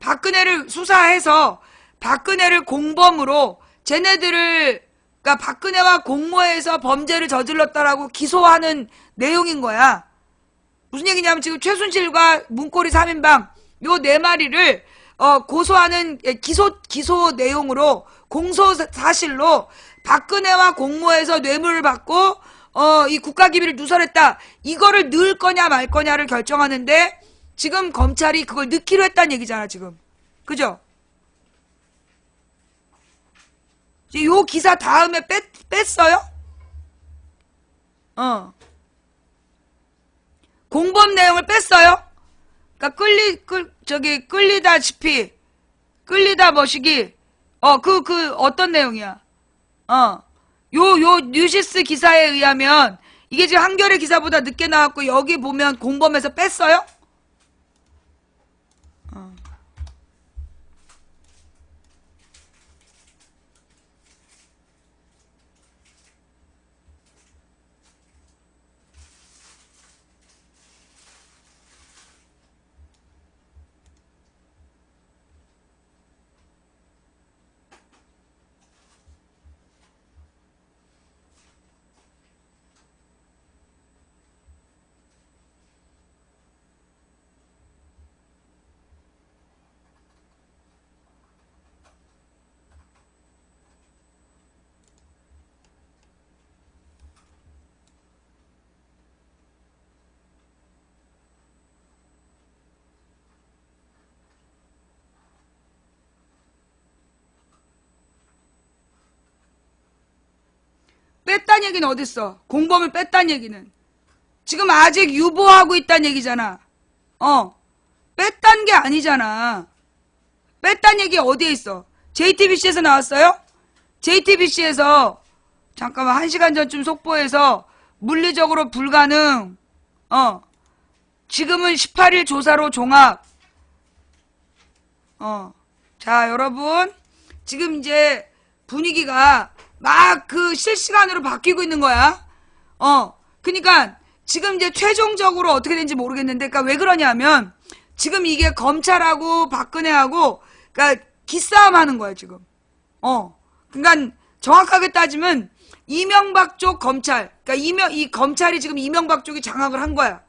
박근혜를 수사해서 박근혜를 공범으로 쟤네들을, 그러니까 박근혜와 공모해서 범죄를 저질렀다라고 기소하는 내용인 거야. 무슨 얘기냐면 지금 최순실과 문고리 3인방 요 네 마리를 고소하는 기소 내용으로 공소 사실로 박근혜와 공모해서 뇌물을 받고 이 국가기밀을 누설했다. 이거를 넣을 거냐 말 거냐를 결정하는데 지금 검찰이 그걸 넣기로 했다는 얘기잖아, 지금. 그죠? 요 기사 다음에 뺐어요? 공범 내용을 뺐어요? 그러니까 끌리다시피, 끌리다 머시기, 어떤 내용이야? 요 뉴시스 기사에 의하면, 이게 지금 한겨레 기사보다 늦게 나왔고, 여기 보면 공범에서 뺐어요? 뺐단 얘기는 어딨어? 공범을 뺐단 얘기는. 지금 아직 유보하고 있단 얘기잖아. 뺐단 게 아니잖아. 뺐단 얘기 어디에 있어? JTBC에서 나왔어요? JTBC에서 잠깐만 1시간 전쯤 속보해서 물리적으로 불가능. 지금은 18일 조사로 종합. 자, 여러분. 지금 이제 분위기가 막 그 실시간으로 바뀌고 있는 거야. 그러니까 지금 이제 최종적으로 어떻게 되는지 모르겠는데, 그러니까 왜 그러냐면 지금 이게 검찰하고 박근혜하고 그러니까 기싸움 하는 거야, 지금. 그러니까 정확하게 따지면 이명박 쪽 검찰, 그러니까 이 검찰이 지금 이명박 쪽이 장악을 한 거야.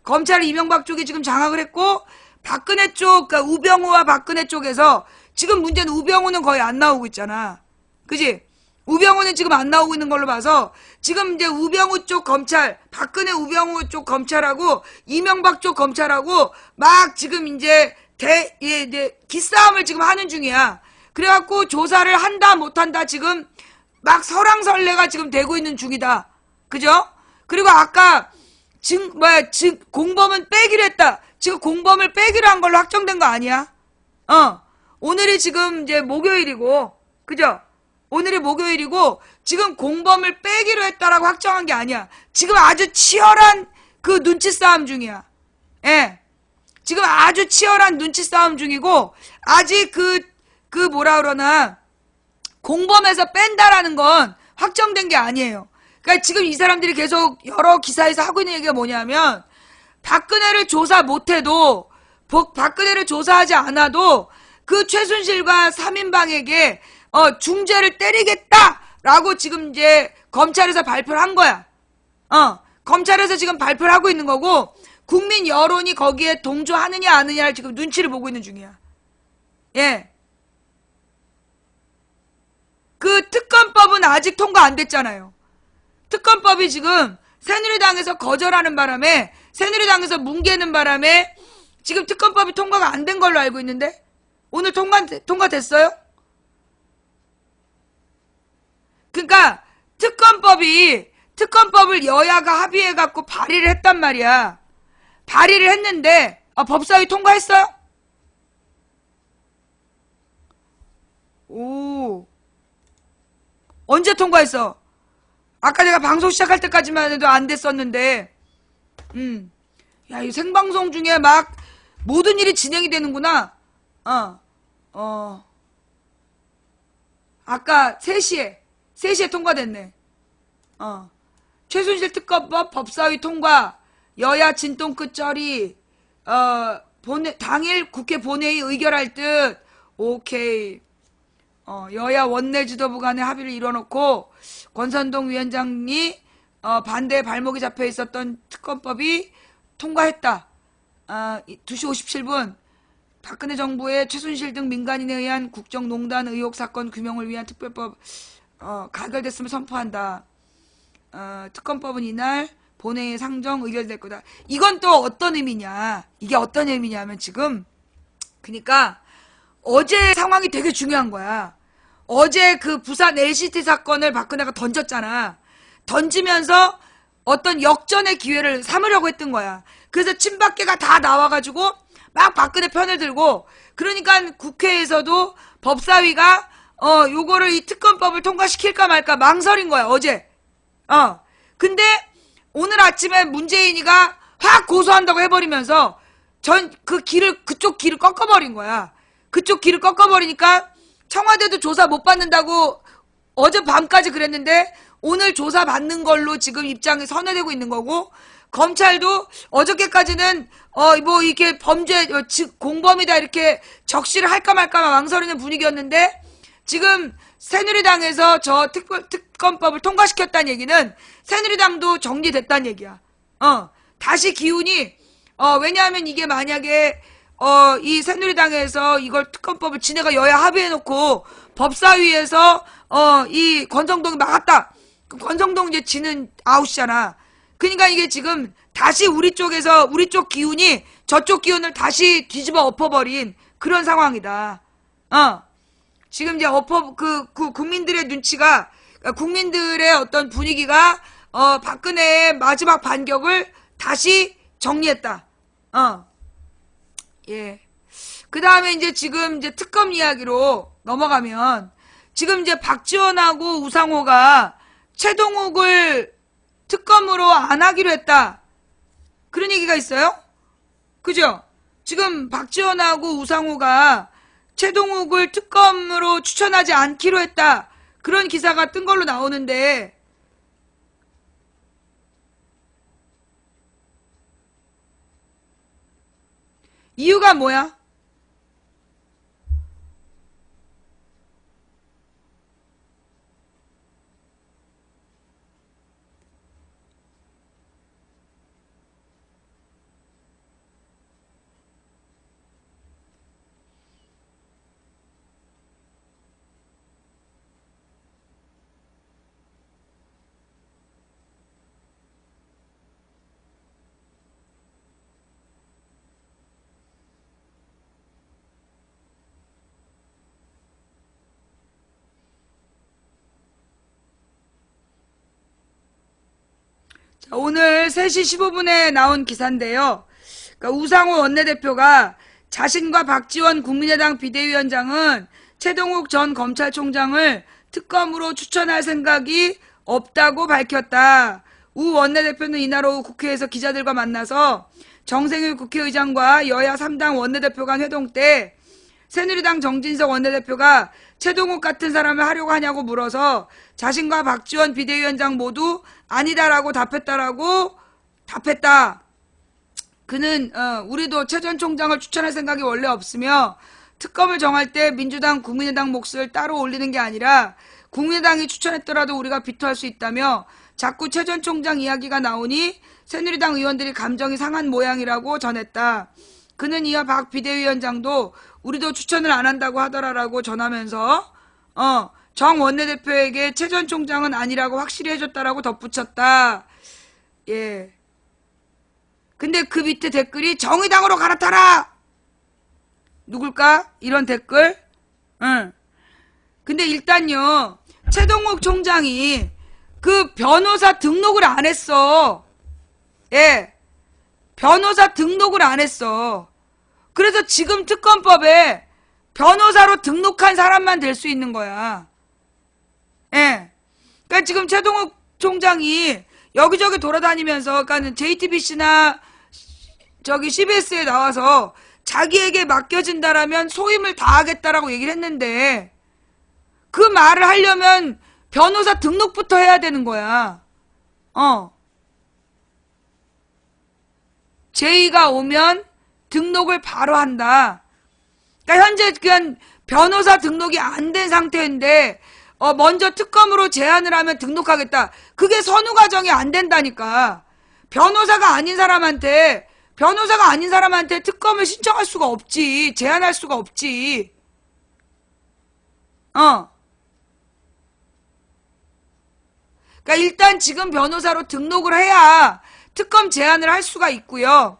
검찰이 이명박 쪽이 지금 장악을 했고, 박근혜 쪽, 그러니까 우병우와 박근혜 쪽에서 지금 문제는 우병우는 거의 안 나오고 있잖아. 그지? 우병우는 지금 안 나오고 있는 걸로 봐서 지금 이제 우병우 쪽 검찰, 박근혜 우병우 쪽 검찰하고 이명박 쪽 검찰하고 막 지금 이제 기싸움을 지금 하는 중이야. 그래갖고 조사를 한다 못한다 지금 막 설왕설래가 지금 되고 있는 중이다. 그죠? 그리고 아까 공범은 빼기로 했다. 지금 공범을 빼기로 한 걸로 확정된 거 아니야? 오늘이 지금 이제 목요일이고, 그죠? 오늘이 목요일이고, 지금 공범을 빼기로 했다라고 확정한 게 아니야. 지금 아주 치열한 그 눈치 싸움 중이야. 예. 지금 아주 치열한 눈치 싸움 중이고, 아직 뭐라 그러나, 공범에서 뺀다라는 건 확정된 게 아니에요. 그러니까 지금 이 사람들이 계속 여러 기사에서 하고 있는 얘기가 뭐냐면, 박근혜를 조사 못해도, 박근혜를 조사하지 않아도, 그 최순실과 3인방에게, 중죄를 때리겠다라고 지금 이제 검찰에서 발표를 한 거야. 검찰에서 지금 발표를 하고 있는 거고, 국민 여론이 거기에 동조하느냐, 안 하느냐를 지금 눈치를 보고 있는 중이야. 예. 그 특검법은 아직 통과 안 됐잖아요. 특검법이 지금 새누리당에서 거절하는 바람에, 새누리당에서 뭉개는 바람에 지금 특검법이 통과가 안 된 걸로 알고 있는데, 오늘 통과됐어요? 그러니까 특검법을 여야가 합의해갖고 발의를 했단 말이야. 발의를 했는데 법사위 통과했어요? 오, 언제 통과했어? 아까 내가 방송 시작할 때까지만 해도 안 됐었는데, 야, 이 생방송 중에 막 모든 일이 진행이 되는구나. 아까 3시에 통과됐네. 최순실 특검법 법사위 통과, 여야 진동 끝절이, 당일 국회 본회의 의결할 듯, 오케이. 여야 원내 지도부 간에 합의를 이뤄놓고, 권선동 위원장이, 반대에 발목이 잡혀 있었던 특검법이 통과했다. 2시 57분, 박근혜 정부의 최순실 등 민간인에 의한 국정농단 의혹 사건 규명을 위한 특별법, 가결됐음을 선포한다. 특검법은 이날 본회의에 상정 의결될 거다. 이건 또 어떤 의미냐? 이게 어떤 의미냐면 지금, 그러니까 어제 상황이 되게 중요한 거야. 어제 그 부산 LCT 사건을 박근혜가 던졌잖아. 던지면서 어떤 역전의 기회를 삼으려고 했던 거야. 그래서 친박계가 다 나와가지고 막 박근혜 편을 들고, 그러니까 국회에서도 법사위가 요거를 이 특검법을 통과시킬까 말까 망설인 거야, 어제. 근데 오늘 아침에 문재인이가 확 고소한다고 해버리면서 그쪽 길을 꺾어버린 거야. 그쪽 길을 꺾어버리니까 청와대도 조사 못 받는다고 어젯밤까지 그랬는데 오늘 조사 받는 걸로 지금 입장이 선회되고 있는 거고, 검찰도 어저께까지는 뭐 이렇게 범죄 공범이다 이렇게 적시를 할까 말까 망설이는 분위기였는데, 지금 새누리당에서 저 특검법을 통과시켰다는 얘기는 새누리당도 정리됐다는 얘기야. 다시 기운이, 왜냐하면 이게 만약에 이 새누리당에서 이걸 특검법을 지네가 여야 합의해놓고 법사위에서 이 권성동이 막았다. 그 권성동 이제 지는 아웃이잖아. 그러니까 이게 지금 다시 우리 쪽 기운이 저쪽 기운을 다시 뒤집어 엎어버린 그런 상황이다. 지금 이제 국민들의 눈치가, 국민들의 어떤 분위기가, 박근혜의 마지막 반격을 다시 정리했다. 예. 그 다음에 이제 지금 이제 특검 이야기로 넘어가면, 지금 이제 박지원하고 우상호가 최동욱을 특검으로 안 하기로 했다. 그런 얘기가 있어요? 그죠? 지금 박지원하고 우상호가 최동욱을 특검으로 추천하지 않기로 했다. 그런 기사가 뜬 걸로 나오는데 이유가 뭐야? 자, 오늘 3시 15분에 나온 기사인데요. 그러니까 우상호 원내대표가 자신과 박지원 국민의당 비대위원장은 최동욱 전 검찰총장을 특검으로 추천할 생각이 없다고 밝혔다. 우 원내대표는 이날 오후 국회에서 기자들과 만나서 정세균 국회의장과 여야 3당 원내대표 간 회동 때 새누리당 정진석 원내대표가 최동욱 같은 사람을 하려고 하냐고 물어서 자신과 박지원 비대위원장 모두 아니다라고 답했다. 그는 우리도 최 전 총장을 추천할 생각이 원래 없으며 특검을 정할 때 민주당, 국민의당 몫을 따로 올리는 게 아니라 국민의당이 추천했더라도 우리가 비토할 수 있다며 자꾸 최 전 총장 이야기가 나오니 새누리당 의원들이 감정이 상한 모양이라고 전했다. 그는 이어 박 비대위원장도 우리도 추천을 안 한다고 하더라라고 전하면서 정 원내대표에게 최 전 총장은 아니라고 확실히 해줬다라고 덧붙였다. 예. 근데 그 밑에 댓글이 정의당으로 갈아타라! 누굴까? 이런 댓글? 응. 근데 일단요, 최동욱 총장이 그 변호사 등록을 안 했어. 예. 변호사 등록을 안 했어. 그래서 지금 특검법에 변호사로 등록한 사람만 될 수 있는 거야. 예. 그러니까 지금 최동욱 총장이 여기저기 돌아다니면서, 그러니까 JTBC나 저기 CBS에 나와서 자기에게 맡겨진다라면 소임을 다하겠다라고 얘기를 했는데 그 말을 하려면 변호사 등록부터 해야 되는 거야. 제의가 오면 등록을 바로 한다. 그러니까 현재 그냥 변호사 등록이 안 된 상태인데 먼저 특검으로 제안을 하면 등록하겠다. 그게 선후 과정이 안 된다니까. 변호사가 아닌 사람한테 특검을 신청할 수가 없지. 제안할 수가 없지. 그러니까 일단 지금 변호사로 등록을 해야 특검 제안을 할 수가 있고요.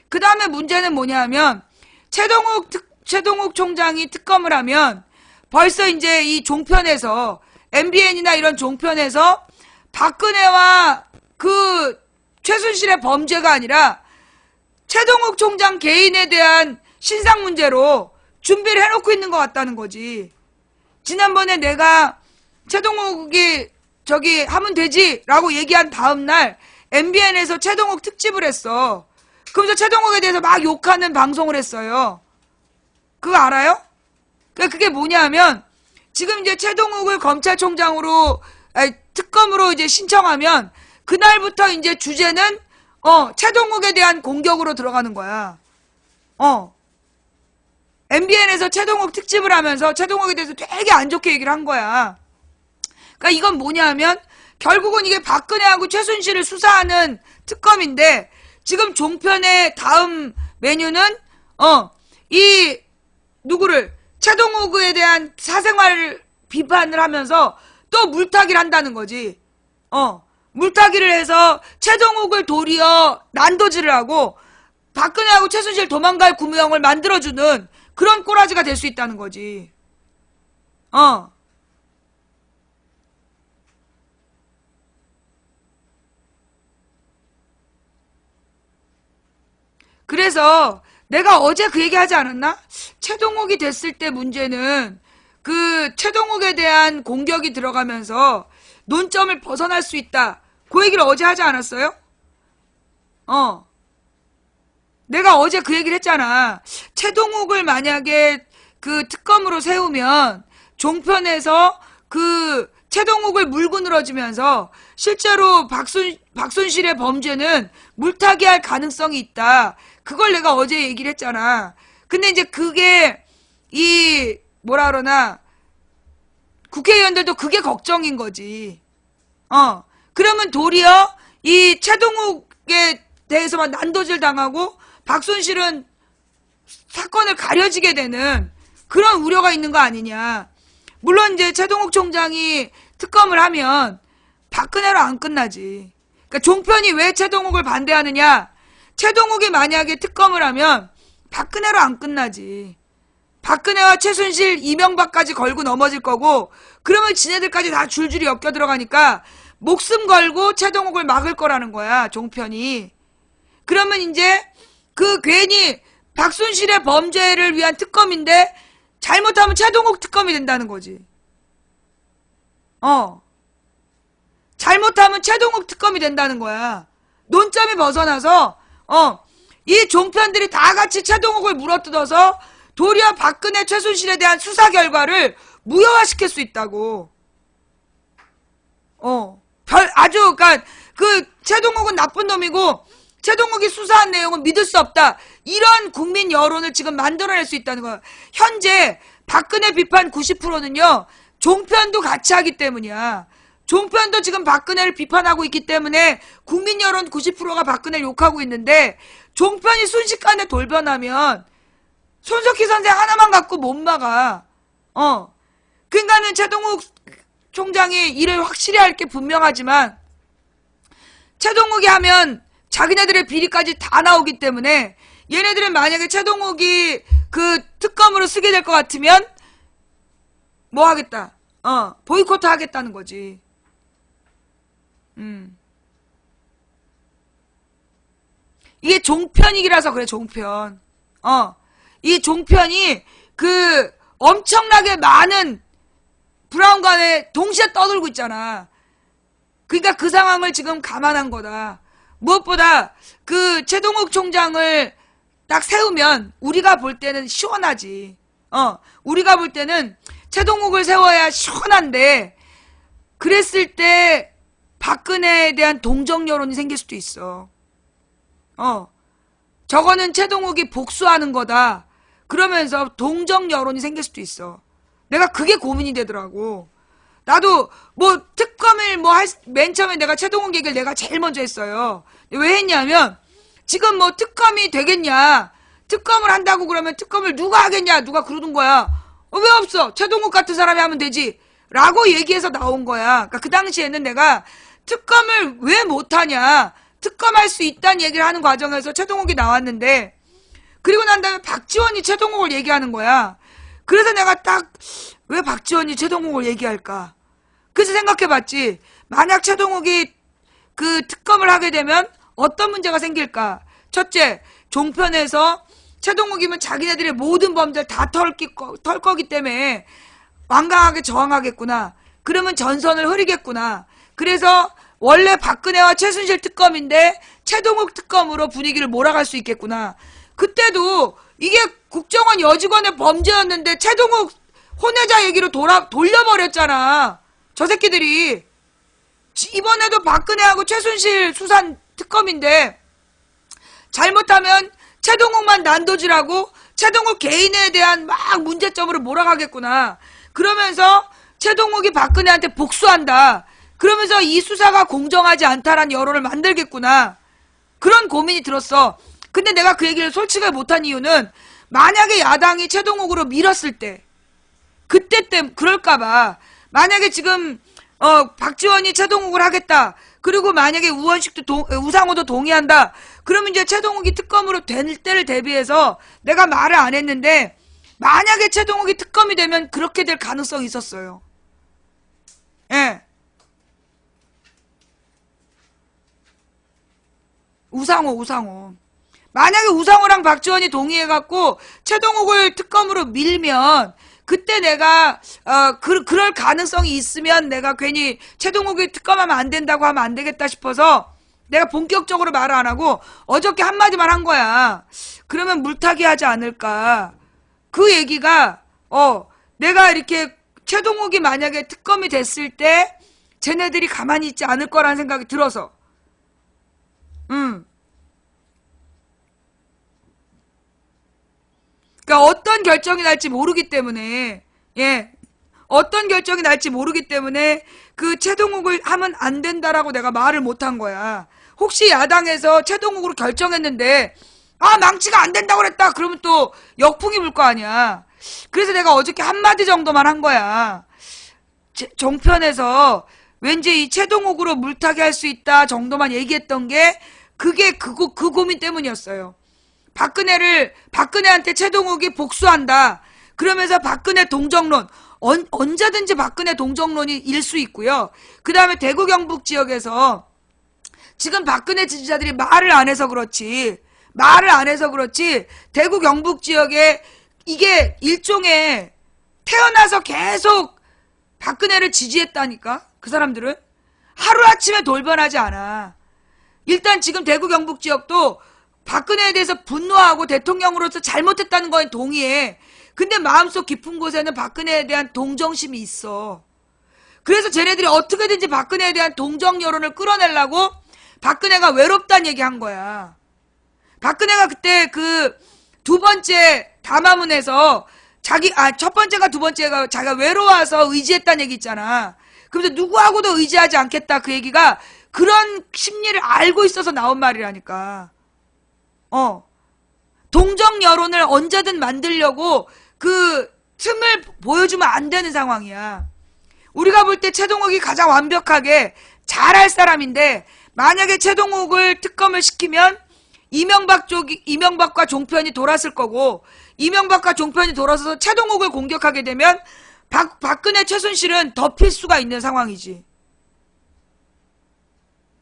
그 다음에 문제는 뭐냐면 최동욱 총장이 특검을 하면 벌써 이제 이 종편에서 MBN이나 이런 종편에서 박근혜와 그 최순실의 범죄가 아니라 최동욱 총장 개인에 대한 신상 문제로 준비를 해놓고 있는 것 같다는 거지. 지난번에 내가 최동욱이 저기 하면 되지라고 얘기한 다음날 MBN에서 최동욱 특집을 했어. 그러면서 최동욱에 대해서 막 욕하는 방송을 했어요. 그거 알아요? 그러니까 그게 뭐냐면 지금 이제 최동욱을 검찰총장으로 특검으로 이제 신청하면 그날부터 이제 주제는 최동욱에 대한 공격으로 들어가는 거야. MBN에서 최동욱 특집을 하면서 최동욱에 대해서 되게 안 좋게 얘기를 한 거야. 그러니까 이건 뭐냐면 결국은 이게 박근혜하고 최순실을 수사하는 특검인데 지금 종편의 다음 메뉴는 이 누구를 최동욱에 대한 사생활 비판을 하면서 또 물타기를 한다는 거지. 물타기를 해서 최동욱을 도리어 난도질을 하고 박근혜하고 최순실 도망갈 구멍을 만들어주는 그런 꼬라지가 될 수 있다는 거지. 그래서 내가 어제 그 얘기 하지 않았나? 최동욱이 됐을 때 문제는 그 최동욱에 대한 공격이 들어가면서 논점을 벗어날 수 있다. 그 얘기를 어제 하지 않았어요? 내가 어제 그 얘기를 했잖아. 최동욱을 만약에 그 특검으로 세우면 종편에서 그 최동욱을 물고 늘어지면서 실제로 박순실의 범죄는 물타기 할 가능성이 있다. 그걸 내가 어제 얘기를 했잖아. 근데 이제 그게 뭐라 그러나 국회의원들도 그게 걱정인 거지. 그러면 도리어 이 최동욱에 대해서만 난도질 당하고 박순실은 사건을 가려지게 되는 그런 우려가 있는 거 아니냐. 물론 이제 최동욱 총장이 특검을 하면 박근혜로 안 끝나지. 그러니까 종편이 왜 최동욱을 반대하느냐. 최동욱이 만약에 특검을 하면 박근혜로 안 끝나지. 박근혜와 최순실, 이명박까지 걸고 넘어질 거고, 그러면 지네들까지 다 줄줄이 엮여 들어가니까 목숨 걸고 최동욱을 막을 거라는 거야, 종편이. 그러면 이제 그 괜히 박순실의 범죄를 위한 특검인데 잘못하면 최동욱 특검이 된다는 거지. 잘못하면 최동욱 특검이 된다는 거야. 논점이 벗어나서 이 종편들이 다 같이 최동욱을 물어뜯어서 도리어 박근혜, 최순실에 대한 수사 결과를 무효화시킬 수 있다고. 그러니까 그 최동욱은 나쁜 놈이고 최동욱이 수사한 내용은 믿을 수 없다. 이런 국민 여론을 지금 만들어낼 수 있다는 거야. 현재 박근혜 비판 90%는요. 종편도 같이 하기 때문이야. 종편도 지금 박근혜를 비판하고 있기 때문에 국민 여론 90%가 박근혜를 욕하고 있는데 종편이 순식간에 돌변하면 손석희 선생 하나만 갖고 못 막아. 그러니까는 최동욱 총장이 일을 확실히 할 게 분명하지만 최동욱이 하면 자기네들의 비리까지 다 나오기 때문에 얘네들은 만약에 최동욱이 그 특검으로 쓰게 될 것 같으면 뭐 하겠다. 보이콧 하겠다는 거지. 이게 종편이라서 그래, 종편. 이 종편이 그 엄청나게 많은 브라운관에 동시에 떠들고 있잖아. 그러니까 그 상황을 지금 감안한 거다. 무엇보다 그 최동욱 총장을 딱 세우면 우리가 볼 때는 시원하지. 우리가 볼 때는 최동욱을 세워야 시원한데 그랬을 때 박근혜에 대한 동정 여론이 생길 수도 있어. 저거는 최동욱이 복수하는 거다. 그러면서 동정 여론이 생길 수도 있어. 내가 그게 고민이 되더라고. 나도 뭐 특검을 맨 처음에 내가 최동욱 얘기를 내가 제일 먼저 했어요. 왜 했냐면 지금 뭐 특검이 되겠냐. 특검을 한다고 그러면 특검을 누가 하겠냐. 누가 그러는 거야. 왜 없어. 최동욱 같은 사람이 하면 되지. 라고 얘기해서 나온 거야. 그러니까 그 당시에는 내가 특검을 왜 못하냐. 특검할 수 있다는 얘기를 하는 과정에서 최동욱이 나왔는데 그리고 난 다음에 박지원이 최동욱을 얘기하는 거야. 그래서 내가 딱 왜 박지원이 최동욱을 얘기할까? 그래서 생각해봤지. 만약 최동욱이 그 특검을 하게 되면 어떤 문제가 생길까? 첫째, 종편에서 최동욱이면 자기네들의 모든 범죄를 다 털 거기 때문에 완강하게 저항하겠구나. 그러면 전선을 흐리겠구나. 그래서 원래 박근혜와 최순실 특검인데 최동욱 특검으로 분위기를 몰아갈 수 있겠구나. 그때도 이게 국정원 여직원의 범죄였는데 최동욱 혼외자 얘기로 돌려버렸잖아. 저 새끼들이. 이번에도 박근혜하고 최순실 수산 특검인데 잘못하면 최동욱만 난도질하고 최동욱 개인에 대한 막 문제점으로 몰아가겠구나. 그러면서 최동욱이 박근혜한테 복수한다. 그러면서 이 수사가 공정하지 않다라는 여론을 만들겠구나. 그런 고민이 들었어. 근데 내가 그 얘기를 솔직하게 못한 이유는 만약에 야당이 최동욱으로 밀었을 때 그때 그럴까봐. 만약에 지금 박지원이 최동욱을 하겠다. 그리고 만약에 우상호도 동의한다. 그러면 이제 최동욱이 특검으로 될 때를 대비해서 내가 말을 안 했는데 만약에 최동욱이 특검이 되면 그렇게 될 가능성이 있었어요. 예. 우상호. 만약에 우상호랑 박지원이 동의해갖고 최동욱을 특검으로 밀면 그때 내가 그럴 가능성이 있으면 내가 괜히 최동욱이 특검하면 안 된다고 하면 안 되겠다 싶어서 내가 본격적으로 말을 안 하고 어저께 한마디만 한 거야. 그러면 물타기 하지 않을까. 그 얘기가 내가 이렇게 최동욱이 만약에 특검이 됐을 때 쟤네들이 가만히 있지 않을 거라는 생각이 들어서. 그러니까 어떤 결정이 날지 모르기 때문에, 어떤 결정이 날지 모르기 때문에 그 최동욱을 하면 안 된다라고 내가 말을 못 한 거야. 혹시 야당에서 최동욱으로 결정했는데 망치가 안 된다고 그랬다 그러면 또 역풍이 불 거 아니야. 그래서 내가 어저께 한마디 정도만 한 거야. 종편에서 왠지 이 최동욱으로 물타기 할 수 있다 정도만 얘기했던 게 그게 그 고민 때문이었어요. 박근혜한테 최동욱이 복수한다. 그러면서 박근혜 동정론, 언제든지 박근혜 동정론이 일 수 있고요. 그 다음에 대구 경북 지역에서 지금 박근혜 지지자들이 말을 안 해서 그렇지 대구 경북 지역에 이게 일종의 태어나서 계속 박근혜를 지지했다니까. 그 사람들은 하루아침에 돌변하지 않아. 일단 지금 대구 경북 지역도 박근혜에 대해서 분노하고 대통령으로서 잘못했다는 거에 동의해. 근데 마음속 깊은 곳에는 박근혜에 대한 동정심이 있어. 그래서 쟤네들이 어떻게든지 박근혜에 대한 동정 여론을 끌어내려고 박근혜가 외롭다는 얘기 한 거야. 박근혜가 그때 그 두 번째 담화문에서 첫 번째가 두 번째가 자기가 외로워서 의지했다는 얘기 있잖아. 그러면서 누구하고도 의지하지 않겠다 그 얘기가 그런 심리를 알고 있어서 나온 말이라니까. 동정 여론을 언제든 만들려고 그 틈을 보여주면 안 되는 상황이야. 우리가 볼 때 최동욱이 가장 완벽하게 잘할 사람인데 만약에 최동욱을 특검을 시키면 이명박과 종편이 돌았을 거고 이명박과 종편이 돌아서서 최동욱을 공격하게 되면 박근혜 최순실은 덮일 수가 있는 상황이지.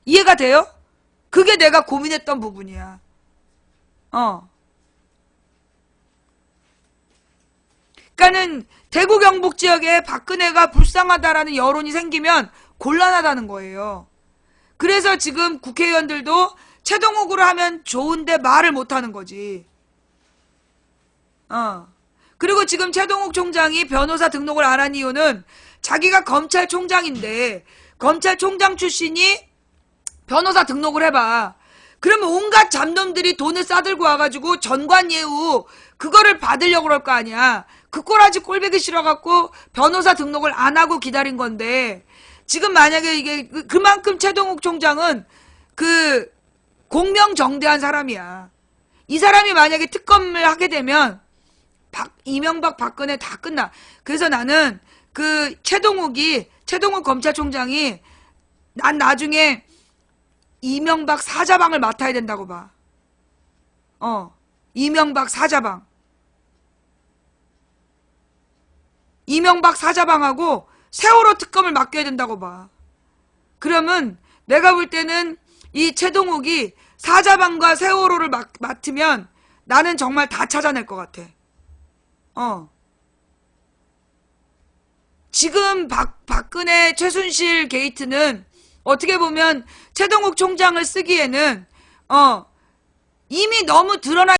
이해가 돼요? 그게 내가 고민했던 부분이야. 그러니까는 대구 경북 지역에 박근혜가 불쌍하다라는 여론이 생기면 곤란하다는 거예요. 그래서 지금 국회의원들도 최동욱으로 하면 좋은데 말을 못하는 거지. 그리고 지금 최동욱 총장이 변호사 등록을 안 한 이유는 자기가 검찰총장인데 검찰총장 출신이 변호사 등록을 해봐. 그러면 온갖 잡놈들이 돈을 싸들고 와가지고 전관예우 그거를 받으려고 그럴 거 아니야. 그 꼬라지 꼴배기 싫어갖고 변호사 등록을 안 하고 기다린 건데 지금 만약에 이게 그만큼 최동욱 총장은 그 공명정대한 사람이야. 이 사람이 만약에 특검을 하게 되면 이명박 박근혜 다 끝나. 그래서 나는 그 최동욱 검찰총장이 난 나중에 이명박 사자방을 맡아야 된다고 봐. 이명박 사자방. 이명박 사자방하고 세월호 특검을 맡겨야 된다고 봐. 그러면 내가 볼 때는 이 최동욱이 사자방과 세월호를 맡으면 나는 정말 다 찾아낼 것 같아. 지금 박근혜 최순실 게이트는 어떻게 보면 최동욱 총장을 쓰기에는 이미 너무 드러나